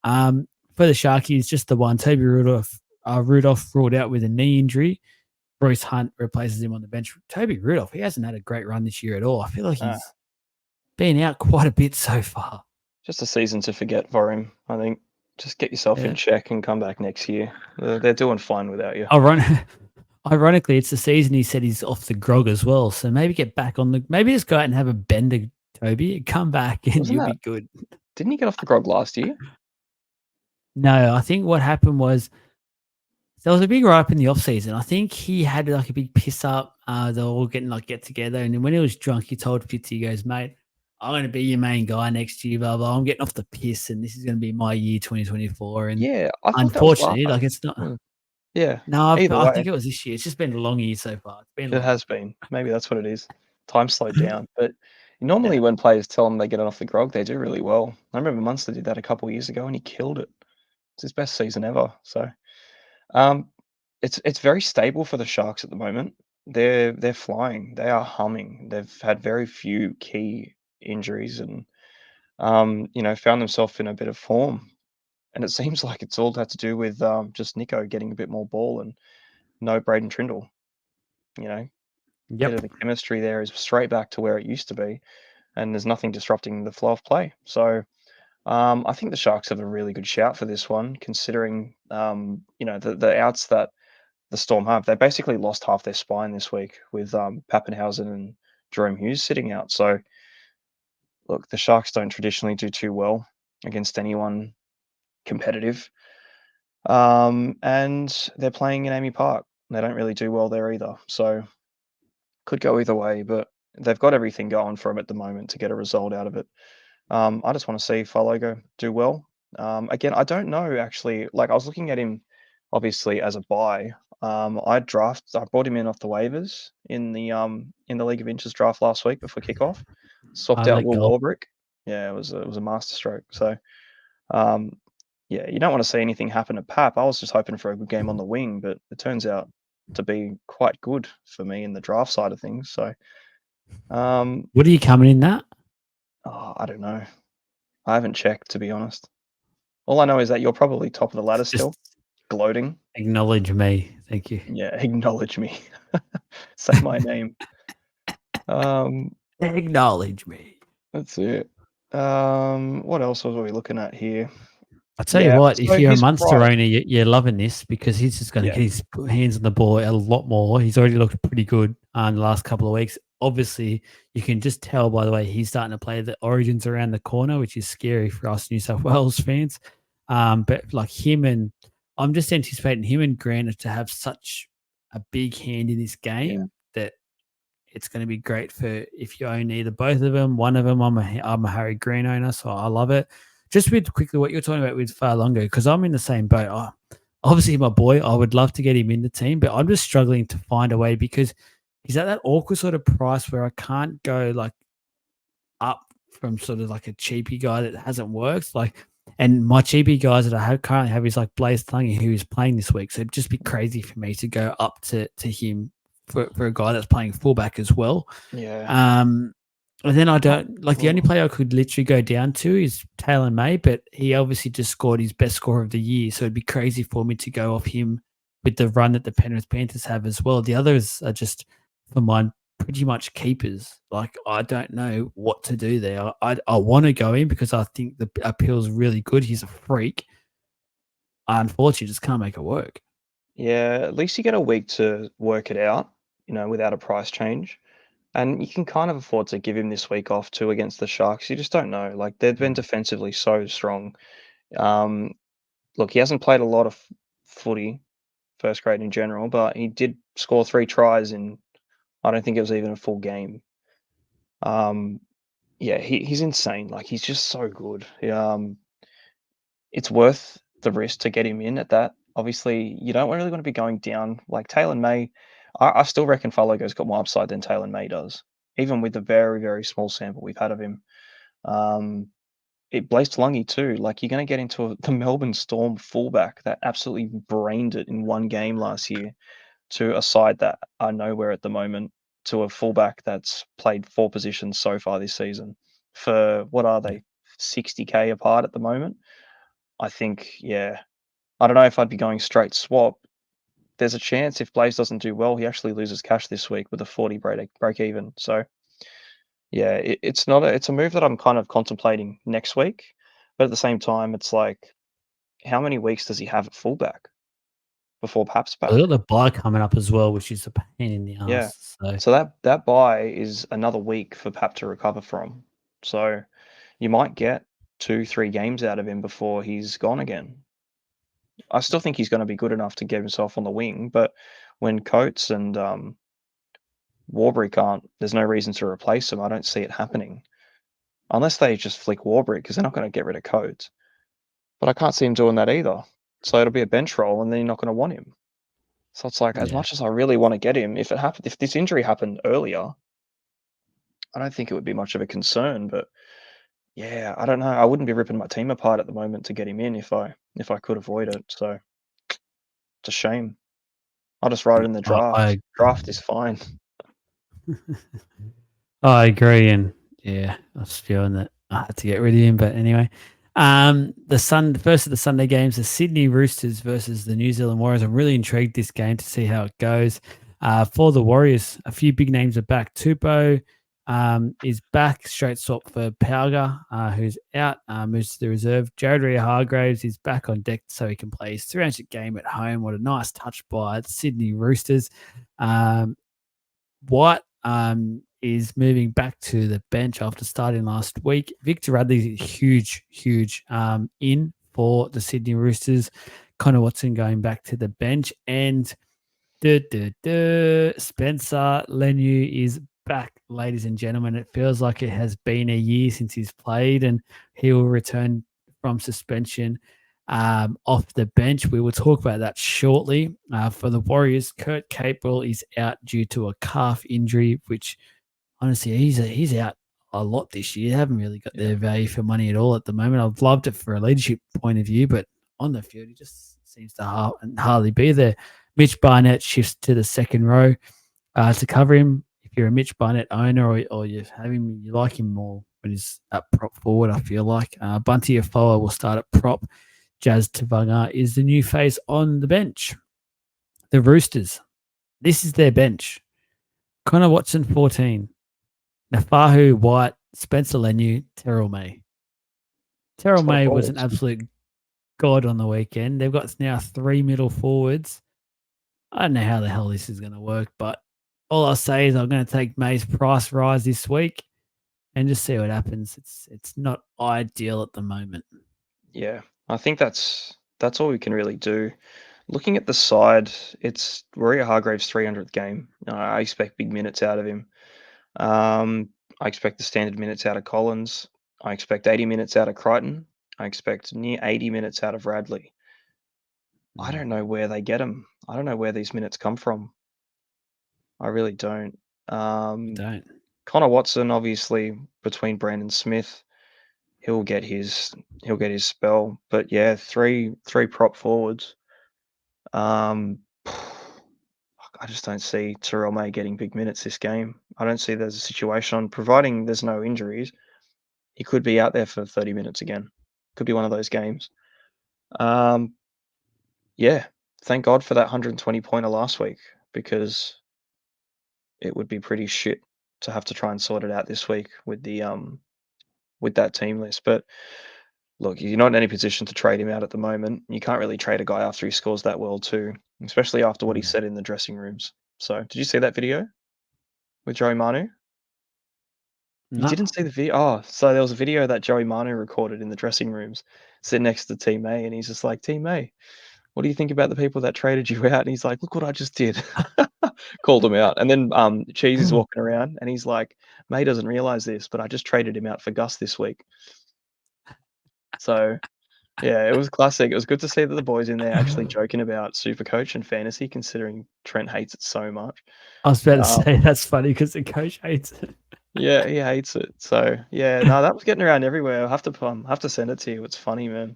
For the Sharkies, just the one. Toby Rudolph ruled out with a knee injury. Bruce Hunt replaces him on the bench. Toby Rudolph, he hasn't had a great run this year at all. I feel like Ah, he's been out quite a bit so far. just a season to forget for him, I think. Just get yourself in Yeah. check and come back next year. They're doing fine without you. Iron Ironically, it's the season he said he's off the grog as well, so maybe get back on the maybe just go out and have a bender, Toby, and come back and Wasn't you'll that be good. didn't he get off the grog last year? No, I think what happened was there was a big write up in the off season. I think he had like a big piss up. They were all getting like get together, and then when he was drunk, he told Fitzy, he goes, "Mate, I'm going to be your main guy next year. Blah blah. I'm getting off the piss, and this is going to be my year, 2024." And Yeah, I thought that was unfortunately, like it's not. mm, yeah. No, Either I think way, it was this year. It's just been a long year so far. It's been it long. has been. Maybe that's what it is. Time slowed Mhm. down, but normally Yeah. when players tell them they get off the grog, they do really well. I remember Munster did that a couple of years ago, and he killed it. It's his best season ever. So, um, it's very stable for the Sharks at the moment. They're flying. They are humming. They've had very few key injuries and, found themselves in a bit of form. And it seems like it's all had to do with, just Nico getting a bit more ball and no Braden Trindle, you know? Bit Yep. of the chemistry there is straight back to where it used to be, and there's nothing disrupting the flow of play. So, I think the Sharks have a really good shout for this one, considering, the outs that the Storm have. They basically lost half their spine this week with, Pappenhausen and Jerome Hughes sitting out. So, look, the Sharks don't traditionally do too well against anyone competitive. And they're playing in Amy Park. They don't really do well there either. So could go either way, but they've got everything going for them at the moment to get a result out of it. I just want to see Falogo do well. Again, I don't know actually. Like I was looking at him, obviously as a buy. I brought him in off the waivers in the League of Inches draft last week before kickoff. Swapped I out let Will go. Warbrick. Yeah, it was a masterstroke. So um, yeah, you don't want to see anything happen to Pap. I was just hoping for a good game on the wing, but it turns out to be quite good for me in the draft side of things. So, um, What are you coming in that? I don't know. I haven't checked to be honest. All I know is that you're probably top of the ladder Just still, gloating. acknowledge me. Thank you. Yeah, acknowledge me. Say my name. Um, Acknowledge me. that's it. What else was we looking at here? I tell you Yeah, what, if so you're a his Munster price. owner, you're loving this because he's just going to Yeah, get his hands on the ball a lot more. He's already looked pretty good the last couple of weeks. Obviously, you can just tell by the way he's starting to play the Origins around the corner, which is scary for us New South Wales fans. But like him and I'm just anticipating him and Granite to have such a big hand in this yeah, game that it's going to be great for if you own either both of them. One of them, I'm a Harry Green owner, so I love it. Just with quickly what you're talking about with Farlongo, because I'm in the same boat. Obviously, my boy, I would love to get him in the team, but I'm just struggling to find a way because he's at that awkward sort of price where I can't go like up from sort of like a cheapy guy that hasn't worked. And my cheapy guys that I currently have is like Blaze Tungy, who is playing this week. So it'd just be crazy for me to go up to him for a guy that's playing fullback as well. yeah. Um, and then I Oh, don't like the only oh, player I could literally go down to is Taylor May, but he obviously just scored his best score of the year. So it'd be crazy for me to go off him with the run that the Penrith Panthers have as well. The others are just for mine pretty much keepers. Like I don't know what to do there. I want to go in because I think the appeal's really good. He's a freak. I unfortunately just can't make it work. yeah. At least you get a week to work it out, without a price change. And you can kind of afford to give him this week off too against the Sharks. You just don't know. Like they've been Mm. defensively so strong. Um, Look, he hasn't played a lot of footy, first grade in general, but he did score 3 tries in. I don't think it was even a full game. Um, yeah, he's insane. Like he's just so good. It's worth the risk to get him in at that. Obviously, you don't really want to be going down like Taylor May. I still reckon Falogo's got more upside than Taylor May does, even with the very, very small sample we've had of him. Um, it Blaze Talungi too. Like you're going to get into the Melbourne Storm fullback that absolutely brained it in one game last year to a side that are nowhere at the moment to a fullback that's played 4 positions so far this season. For what are Yeah. they, 60K apart at the moment? I think, yeah, I don't know if I'd be going straight swap. There's a chance if Blaze doesn't do well, he actually loses cash this week with a 40 break even. So yeah, it's not a it's a move that I'm kind of contemplating next week, but at the same time, it's like how many weeks does he have at fullback before Pap's They got back? the bye coming up as well, which is a pain in the Yeah. ass. So So that bye is another week for Pap to recover from. So you might get 2, 3 games out of him before he's gone again. I still think he's gonna be good enough to get himself on the wing, but when Coates and, Warbrick can't, there's no reason to replace him. I don't see it happening. Unless they just flick Warbrick, because 'cause they're not gonna get rid of Coates. But I can't see him doing that either. So it'll be a bench role, and then you're not gonna want him. So it's like, as yeah, much as I really wanna get him, if this injury happened earlier, I don't think it would be much of a concern, but yeah, I don't know. I wouldn't be ripping my team apart at the moment to get him in if I could avoid it, so it's a shame. I'll just write it in the I, draft. I Draft is fine. I agree, and yeah, I was feeling that I had to get rid of him. But anyway, the first of the Sunday games, the Sydney Roosters versus the New Zealand Warriors. I'm really intrigued this game to see how it goes. For the Warriors, a few big names are back. Tupou is back, straight swap for Pauga, who's out, moves to the reserve. Jared Rea-Hargraves is back on deck so he can play his 300 game at home. What a nice touch by the Sydney Roosters. Um, White is moving back to the bench after starting last week. Victor Radley is a huge, huge in for the Sydney Roosters. Connor Watson going back to the bench. And Spencer Lenu is back, ladies and gentlemen. It feels like it has been a year since he's played, and he will return from suspension off the bench. We will talk about that shortly. For the Warriors, Kurt Capewell is out due to a calf injury, which honestly, he's out a lot this year. They haven't really got Yeah. their value for money at all at the moment. I've loved it for a leadership point of view, but on the field, he just seems to hardly be there. Mitch Barnett shifts to the second row to cover him. If you're a Mitch Barnett owner or you have him, you like him more when he's at prop forward, I feel like. Bunty Afoa will start at prop. Jazz Tavanga is the new face on the bench. The Roosters, this is their bench. Connor Watson, 14. Nafahu, White, Spencer Lenu, Terrell May. Terrell It's a lot of May was an forwards. absolute god on the weekend. They've got now 3 middle forwards. I don't know how the hell this is going to work, but all I'll say is I'm going to take May's price rise this week and just see what happens. It's not ideal at the moment. Yeah. I think that's all we can really do. Looking at the side, it's Rea-Hargraves' 300th game. I expect big minutes out of him. Um, I expect the standard minutes out of Collins. I expect 80 minutes out of Crichton. I expect near 80 minutes out of Radley. I Mm, don't know where they get them. I don't know where these minutes come from. I really don't. I Um, don't. Connor Watson, obviously, between Brandon Smith, he'll get his he'll get his spell. But yeah, three prop forwards. Um, I just don't see Terrell May getting big minutes this game. I don't see there's a situation, providing there's no injuries, he could be out there for 30 minutes again. Could be one of those games. Um, yeah, thank God for that 120 pointer last week, because it would be pretty shit to have to try and sort it out this week with that team list. But look, you're not in any position to trade him out at the moment. You can't really trade a guy after he scores that well too, especially after what he Mm. said in the dressing rooms. So, did you see that video with Joey Manu? You No, didn't see the video? Oh, so there was a video that Joey Manu recorded in the dressing rooms, sitting next to Team A, and he's just like, "Team A, what do you think about the people that traded you out?" And he's like, "Look what I just did." Called him out. And then, Cheese is walking around, and he's like, "May doesn't realize this, but I just traded him out for Gus this week." So, yeah, it was classic. It was good to see that the boys in there actually joking about Supercoach and fantasy, considering Trent hates it so much. I was about to Um say that's funny because the coach hates it. Yeah, he hates it. So, yeah, no, that was getting around everywhere. I'll have to send it to you. It's funny, man.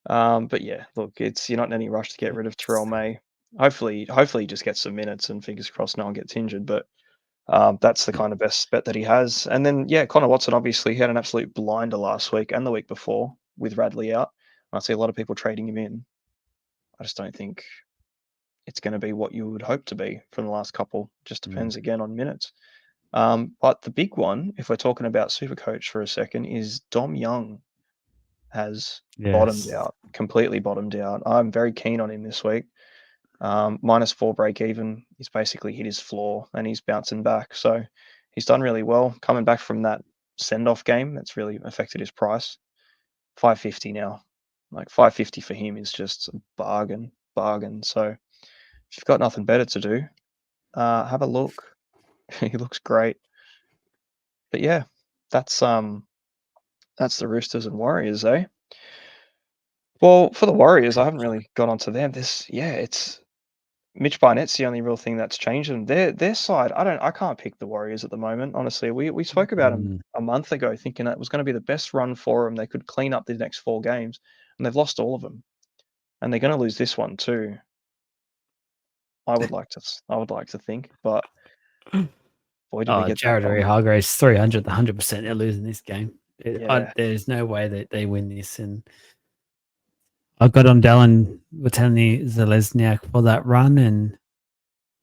But yeah, look, it's you're not in any rush to get rid of Terrell May. Hopefully he just gets some minutes and fingers crossed no one gets injured. But that's the kind of best bet that he has. And then yeah, Connor Watson obviously he had an absolute blinder last week and the week before with Radley out. I see a lot of people trading him in. I just don't think it's going to be what you would hope to be from the last couple. Just Mm. depends again on minutes. But the big one, if we're talking about Supercoach for a second, is Dom Young has bottomed Yes. out, completely bottomed out. I'm very keen on him this week. -4 break even. He's basically hit his floor and he's bouncing back. So he's done really well coming back from that send off game. That's really affected his price. 550 now. Like 550 for him is just a bargain, bargain. So if you've got nothing better to do, have a look. He looks great. But yeah, that's the Roosters and Warriors, eh? Well, for the Warriors, I haven't really got onto them. It's Mitch Barnett's the only real thing that's changed them. Their side, I can't pick the Warriors at the moment, honestly. We spoke about them Mm. a month ago thinking that it was gonna be the best run for them. They could clean up the next 4 games, and they've lost all of them, and they're gonna lose this one too. I would like to think, but boy, did we Oh, get that Jared wrong. Hargraves 300, 100% they're losing this game. Yeah, There's no way that they win this. And I got on Dallin Watani Zalesniak for that run, and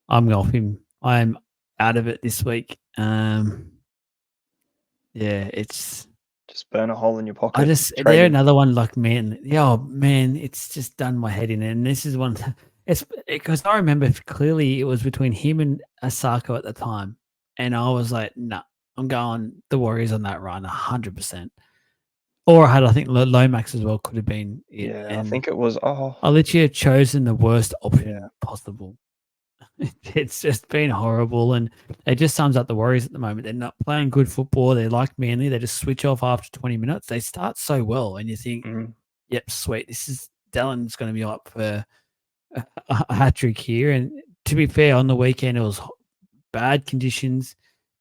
I'm off him. I'm out of it this week. Yeah, it's just burn a hole in your I pocket. just Trade they're him. another one like man. Yeah, oh, man, it's just done my head in. And this is one. It's because I remember clearly it was between him and Asako at the time, and I was like, nah, I'm going the Warriors on that run, 100%. Or I had, I think Lomax as well could have been it, Yeah, I and think it was I literally had chosen the worst yeah. option possible. It's just been horrible, and it just sums up the Warriors at the moment. They're not playing good football. They're like Manly. They just switch off after 20 minutes. They start so well, and you think, Mhm. "Yep, sweet. This is Dallin going to be up for a hat trick here." And to be fair, on the weekend it was bad conditions.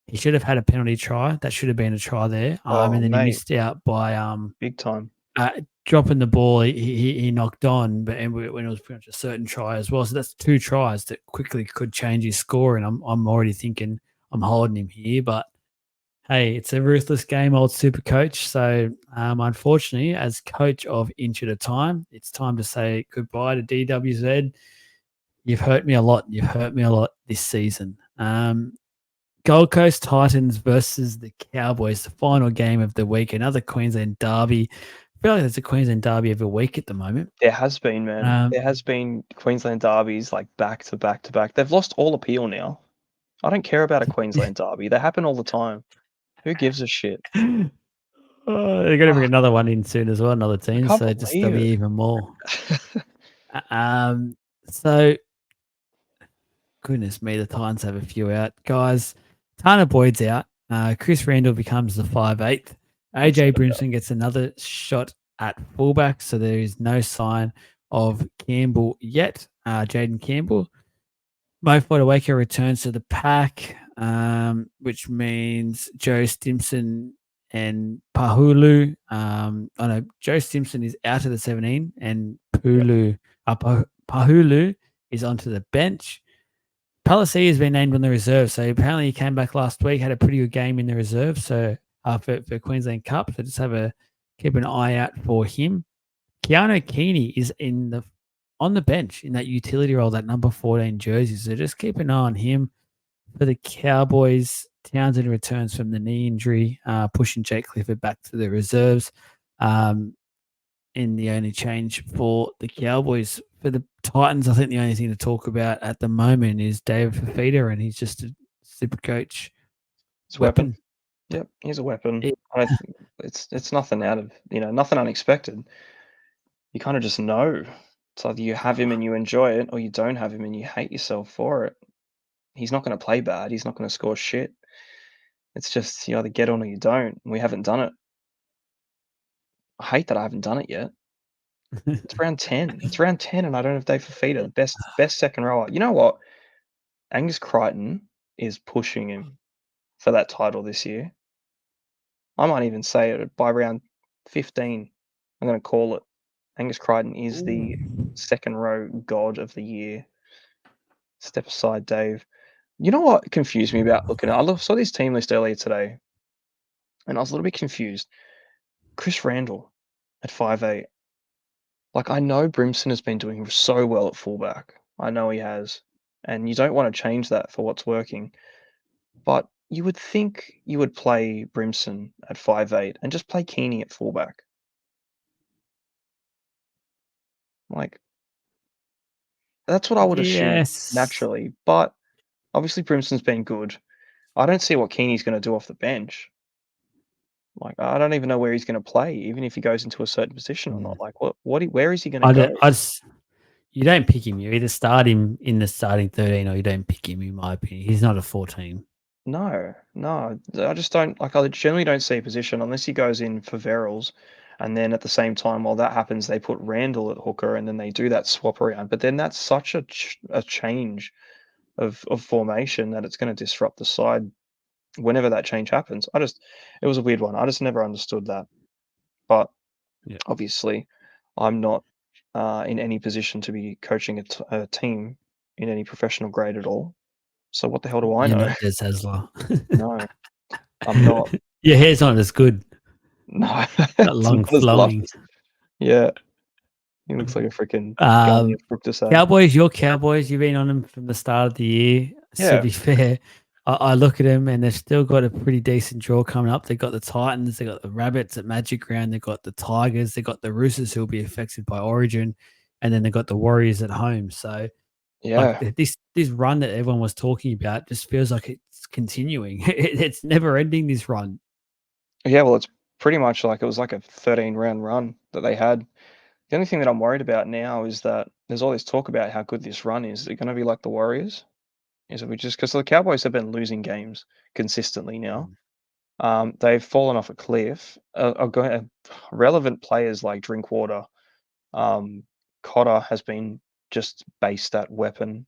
He should have had a penalty try. That should have been a try there. Oh, And then he mate, missed out by big time. uh, dropping the ball, he knocked on, but when it was pretty much a certain try as well. So that's 2 tries that quickly could change his score, and I'm already thinking I'm holding him here. But hey, it's a ruthless game, old super coach. So unfortunately, as coach of Inch at a Time, it's time to say goodbye to DWZ. You've hurt me a lot. You've hurt me a lot this season. Gold Coast Titans versus the Cowboys, the final game of the week, another Queensland derby. I feel like there's a Queensland derby every week at the moment. There has been, man. Um, There has been Queensland derbies, like, back to back to back. They've lost all appeal now. I don't care about a Queensland derby. They happen all the time. Who gives a shit? they're going to bring Ah, another one in soon as well, another I team. can't So just there'll believe be it. even more. Uh, Um, so goodness me, the Titans have a few out, guys. Tanner Boyd's out. Chris Randall becomes the 5'8". What's AJ that about? Brimson gets another shot at fullback, so there is no sign of Campbell yet. Jaden Campbell. Mo Fodawaker returns to the pack, which means Joe Stimson and Pahulu. Oh no, Joe Stimson is out of the 17, and Yep. Pahulu is onto the bench. Palissy has been named on the reserve, so apparently he came back last week, had a pretty good game in the reserve. So for Queensland Cup, so just keep an eye out for him. Keanu Keeney is on the bench in that utility role, that number 14 jersey. So just keep an eye on him. For the Cowboys, Townsend returns from the knee injury, pushing Jake Clifford back to the reserves. And the only change for the Cowboys. For the Titans, I think the only thing to talk about at the moment is David Fafita, and he's just a super coach It's a weapon. weapon. Yep, he's a weapon. It- I th it's nothing out of, nothing unexpected. You kinda just know. It's either you have him and you enjoy it, or you don't have him and you hate yourself for it. He's not gonna play bad, he's not gonna score shit. It's just you either get on or you don't, and we haven't done it. I hate that I haven't done it yet. It's round 10. It's round 10 and I don't have Dave Fifita, the best second rower. You know what? Angus Crichton is pushing him for that title this year. I might even say it by round 15. I'm gonna call it. Angus Crichton is Ooh. the second row god of the year. Step aside, Dave. You know what confused me about looking at saw this team list earlier today, and I was a little bit confused. Chris Randall at 5'8". Like, I know Brimson has been doing so well at fullback. I know he has, and you don't wanna change that for what's working, but you would think you would play Brimson at 5'8" and just play Keeney at fullback. Like, that's what I would assume Yes. naturally, but obviously Brimson's been good. I don't see what Keeney's gonna do off the bench. Like, I don't even know where he's gonna play, even if he goes into a certain position or Mm. not. Like, where is he gonna go? I just you don't pick him. You either start him in the starting 13 or you don't pick him, in my opinion. He's not a 14. No, no, I just don't like. I generally don't see a position unless he goes in for Verrills, and then at the same time, while that happens, they put Randall at hooker, and then they do that swap around. But then that's such a change of formation that it's going to disrupt the side whenever that change happens. It was a weird one. I just never understood that. But Yeah. obviously, I'm not in any position to be coaching a team in any professional grade at all. So what the hell do I You're know? not Des Hasler. No, I'm not. Your hair's not as good. No, Not it's long not as flowing. luscious. Yeah, he looks like a freaking gummy Um, of fructose. Cowboys, your Cowboys, you've been on them from the start of the year. To Yeah, be fair, I look at them and they've still got a pretty decent draw coming up. They've got the Titans, they've got the Rabbits at Magic Ground, they've got the Tigers, they've got the Roosters who will be affected by Origin, and then they've got the Warriors at home. So, like yeah, this run that everyone was talking about just feels like it's continuing. It's never ending. This run. yeah. Well, it's pretty much like it was like a 13-round run that they had. The only thing that I'm worried about now is that there's all this talk about how good this run is. Is it going to be like the Warriors? Is it just because the Cowboys have been losing games consistently now? Mm. They've fallen off a cliff. Relevant players like Drinkwater, um, Cotter has been just based that weapon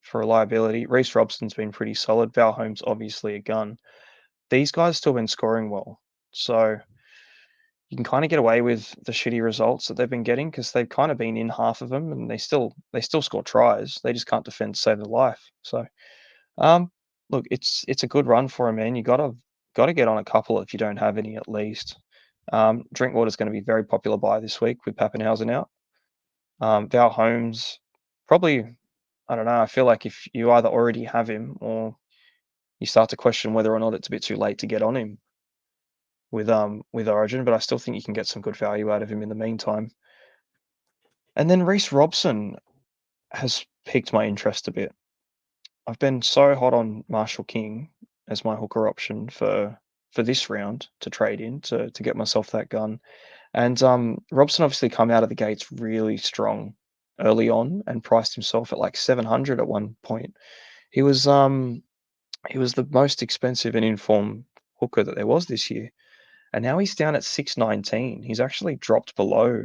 for reliability. Reece Robson's been pretty solid. Val Holmes obviously a gun. These guys still been scoring well, so you can kind of get away with the shitty results that they've been getting because they've kind of been in half of them, and they still score tries. They just can't defend to save their life. So, um, look, it's a good run for a man. You gotta get on a couple if you don't have any at least. Drinkwater's going to be very popular by this week with Pappenhausen out. Val Holmes, probably, I don't know. I feel like if you either already have him or you start to question whether or not it's a bit too late to get on him with Origin, but I still think you can get some good value out of him in the meantime. And then Reece Robson has piqued my interest a bit. I've been so hot on Marshall King as my hooker option for this round to trade in to get myself that gun. And Robson obviously come out of the gates really strong early on and priced himself at like 700 at one point. He was he was the most expensive and informed hooker that there was this year. And now he's down at 619. He's actually dropped below.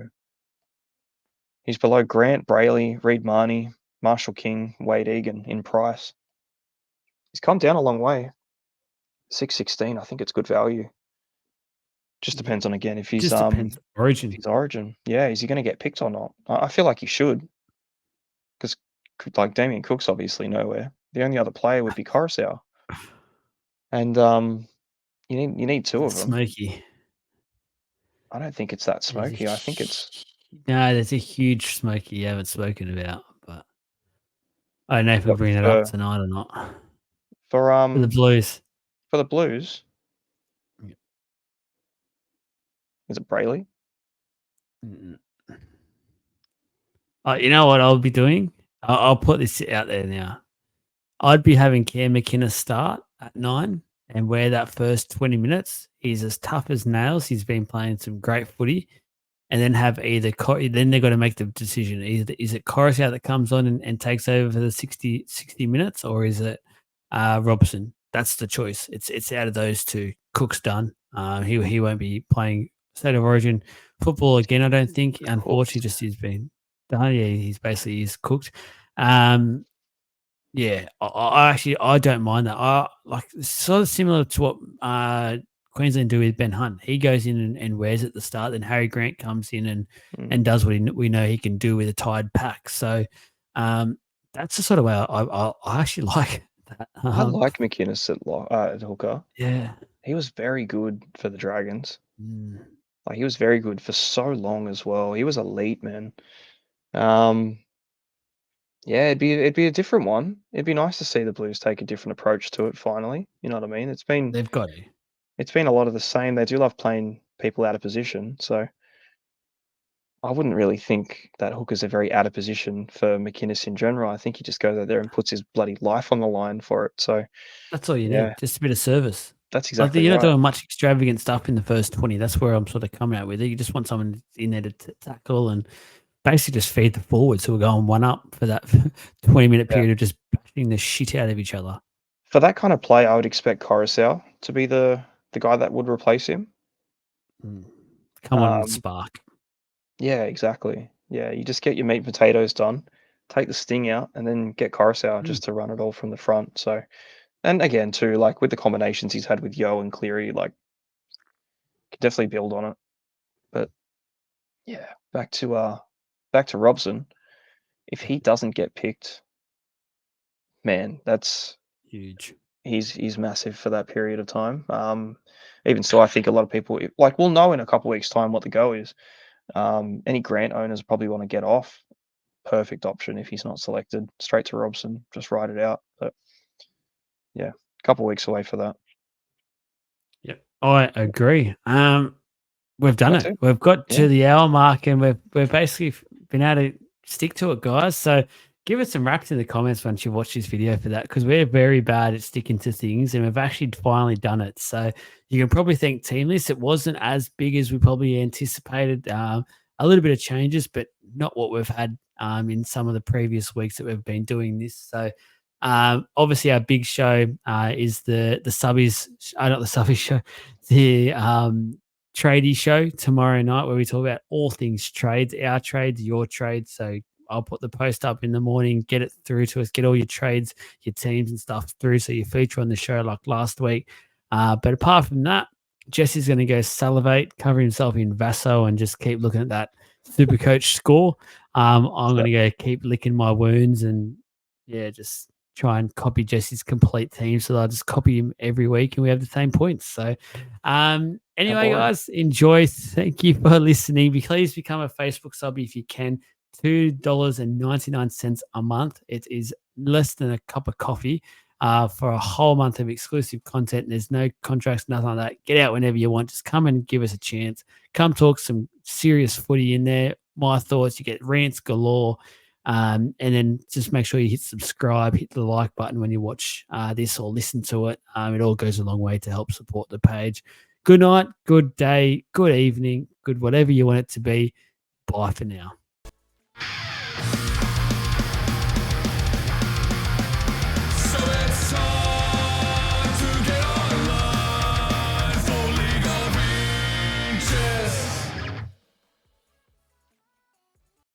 He's below Grant, Brayley, Reed Marnie, Marshall King, Wade Egan in price. He's come down a long way. 616, I think it's good value. Just Yeah, depends on again just depends. if Origin. he's Origin. Yeah, is he going to get picked or not? I feel like he should because like Damien Cook's obviously nowhere. The only other player would be Coruscant, and you need two of It's them. smoky. I don't think it's that There's a smoky. I think it's no, there's a huge smoky you haven't spoken about, but I don't know if we're what bringing it up tonight or not. for For the Blues. for the Blues. Yeah. Is it Brayley? Mm. You know what I'll be doing? I'll put this out there now. I'd be having Cam McInnes start at 9 and where that first 20 minutes, he's as tough as nails. He's been playing some great footy. And then have either then they've got to make the decision. Either is it Coruscant that comes on and takes over for the 60 minutes, or is it Robson? That's the choice. It's out of those two. Cook's done. He won't be playing State of Origin football again. I don't think. Unfortunately, Cooked. just he's been done. Yeah, he's cooked. Um, yeah, I actually I don't mind that. I like sort of similar to what Queensland do with Ben Hunt. He goes in and wears at the start, then Harry Grant comes in Mm. and does what we know he can do with a tied pack. So that's the sort of way I actually like that. I like McInnes at hooker. Yeah. He was very good for the Dragons. Mm. Like he was very good for so long as well. He was elite, man. Um, yeah, it'd be a different one. It'd be nice to see the Blues take a different approach to it finally. You know what I mean? They've got to. It's been a lot of the same. They do love playing people out of position. So I wouldn't really think that hookers are very out of position for McInnes in general. I think he just goes out there and puts his bloody life on the line for it. So That's all you yeah, need, just a bit of service. that's Like, exactly you're not right. doing much extravagant stuff in the first 20. That's where I'm sort of coming out with it. You just want someone in there to tackle and basically just feed the forwards who are going one up for that 20-minute Yeah. period of just bashing the shit out of each other. For that kind of play, I would expect Coruscant to be the guy that would replace him. Mm. Come on and Um, spark. yeah, exactly. Yeah, you just get your meat and potatoes done, take the sting out, and then get Coruscant Mm. just to run it all from the front. So, and again, too, like with the combinations he's had with Yo and Cleary, like could definitely build on it. But yeah, back to Robson. If he doesn't get picked, man, that's Huge. he's massive for that period of time. Even so, I think a lot of people like we'll know in a couple weeks' time what the go is. Any Grant owners probably want to get off. Perfect option if he's not selected. Straight to Robson, just ride it out. But yeah, a couple weeks away for that. Yep, I agree. We've done That's it. it. We've got Yeah, to the hour mark, and we've basically been able to stick to it, guys. So give us some raps in the comments once you watch this video for that, because we're very bad at sticking to things, and we've actually finally done it. So you can probably thank Team List. It wasn't as big as we probably anticipated. A little bit of changes, but not what we've had in some of the previous weeks that we've been doing this. So obviously, our big show is the subbies, not the subbies show, the tradie show tomorrow night where we talk about all things trades, our trades, your trades. So I'll put the post up in the morning, get it through to us, get all your trades, your teams and stuff through so you feature on the show like last week. But apart from that, Jesse's going to go salivate, cover himself in Vaso, and just keep looking at that Supercoach score. I'm going so to go keep licking my wounds and, yeah, just try and copy Jesse's complete team so that I just copy him every week and we have the same points. So, our anyway, boy. guys, enjoy. Thank you for listening. Please become a Facebook sub if you can. $2.99 a month. It is less than a cup of coffee for a whole month of exclusive content. There's no contracts, nothing like that. Get out whenever you want. Just come and give us a chance. Come talk some serious footy in there. My thoughts. You get rants galore. And then just make sure you hit subscribe, hit the like button when you watch this or listen to it. It all goes a long way to help support the page. Good night, good day, good evening, good whatever you want it to be. Bye for now.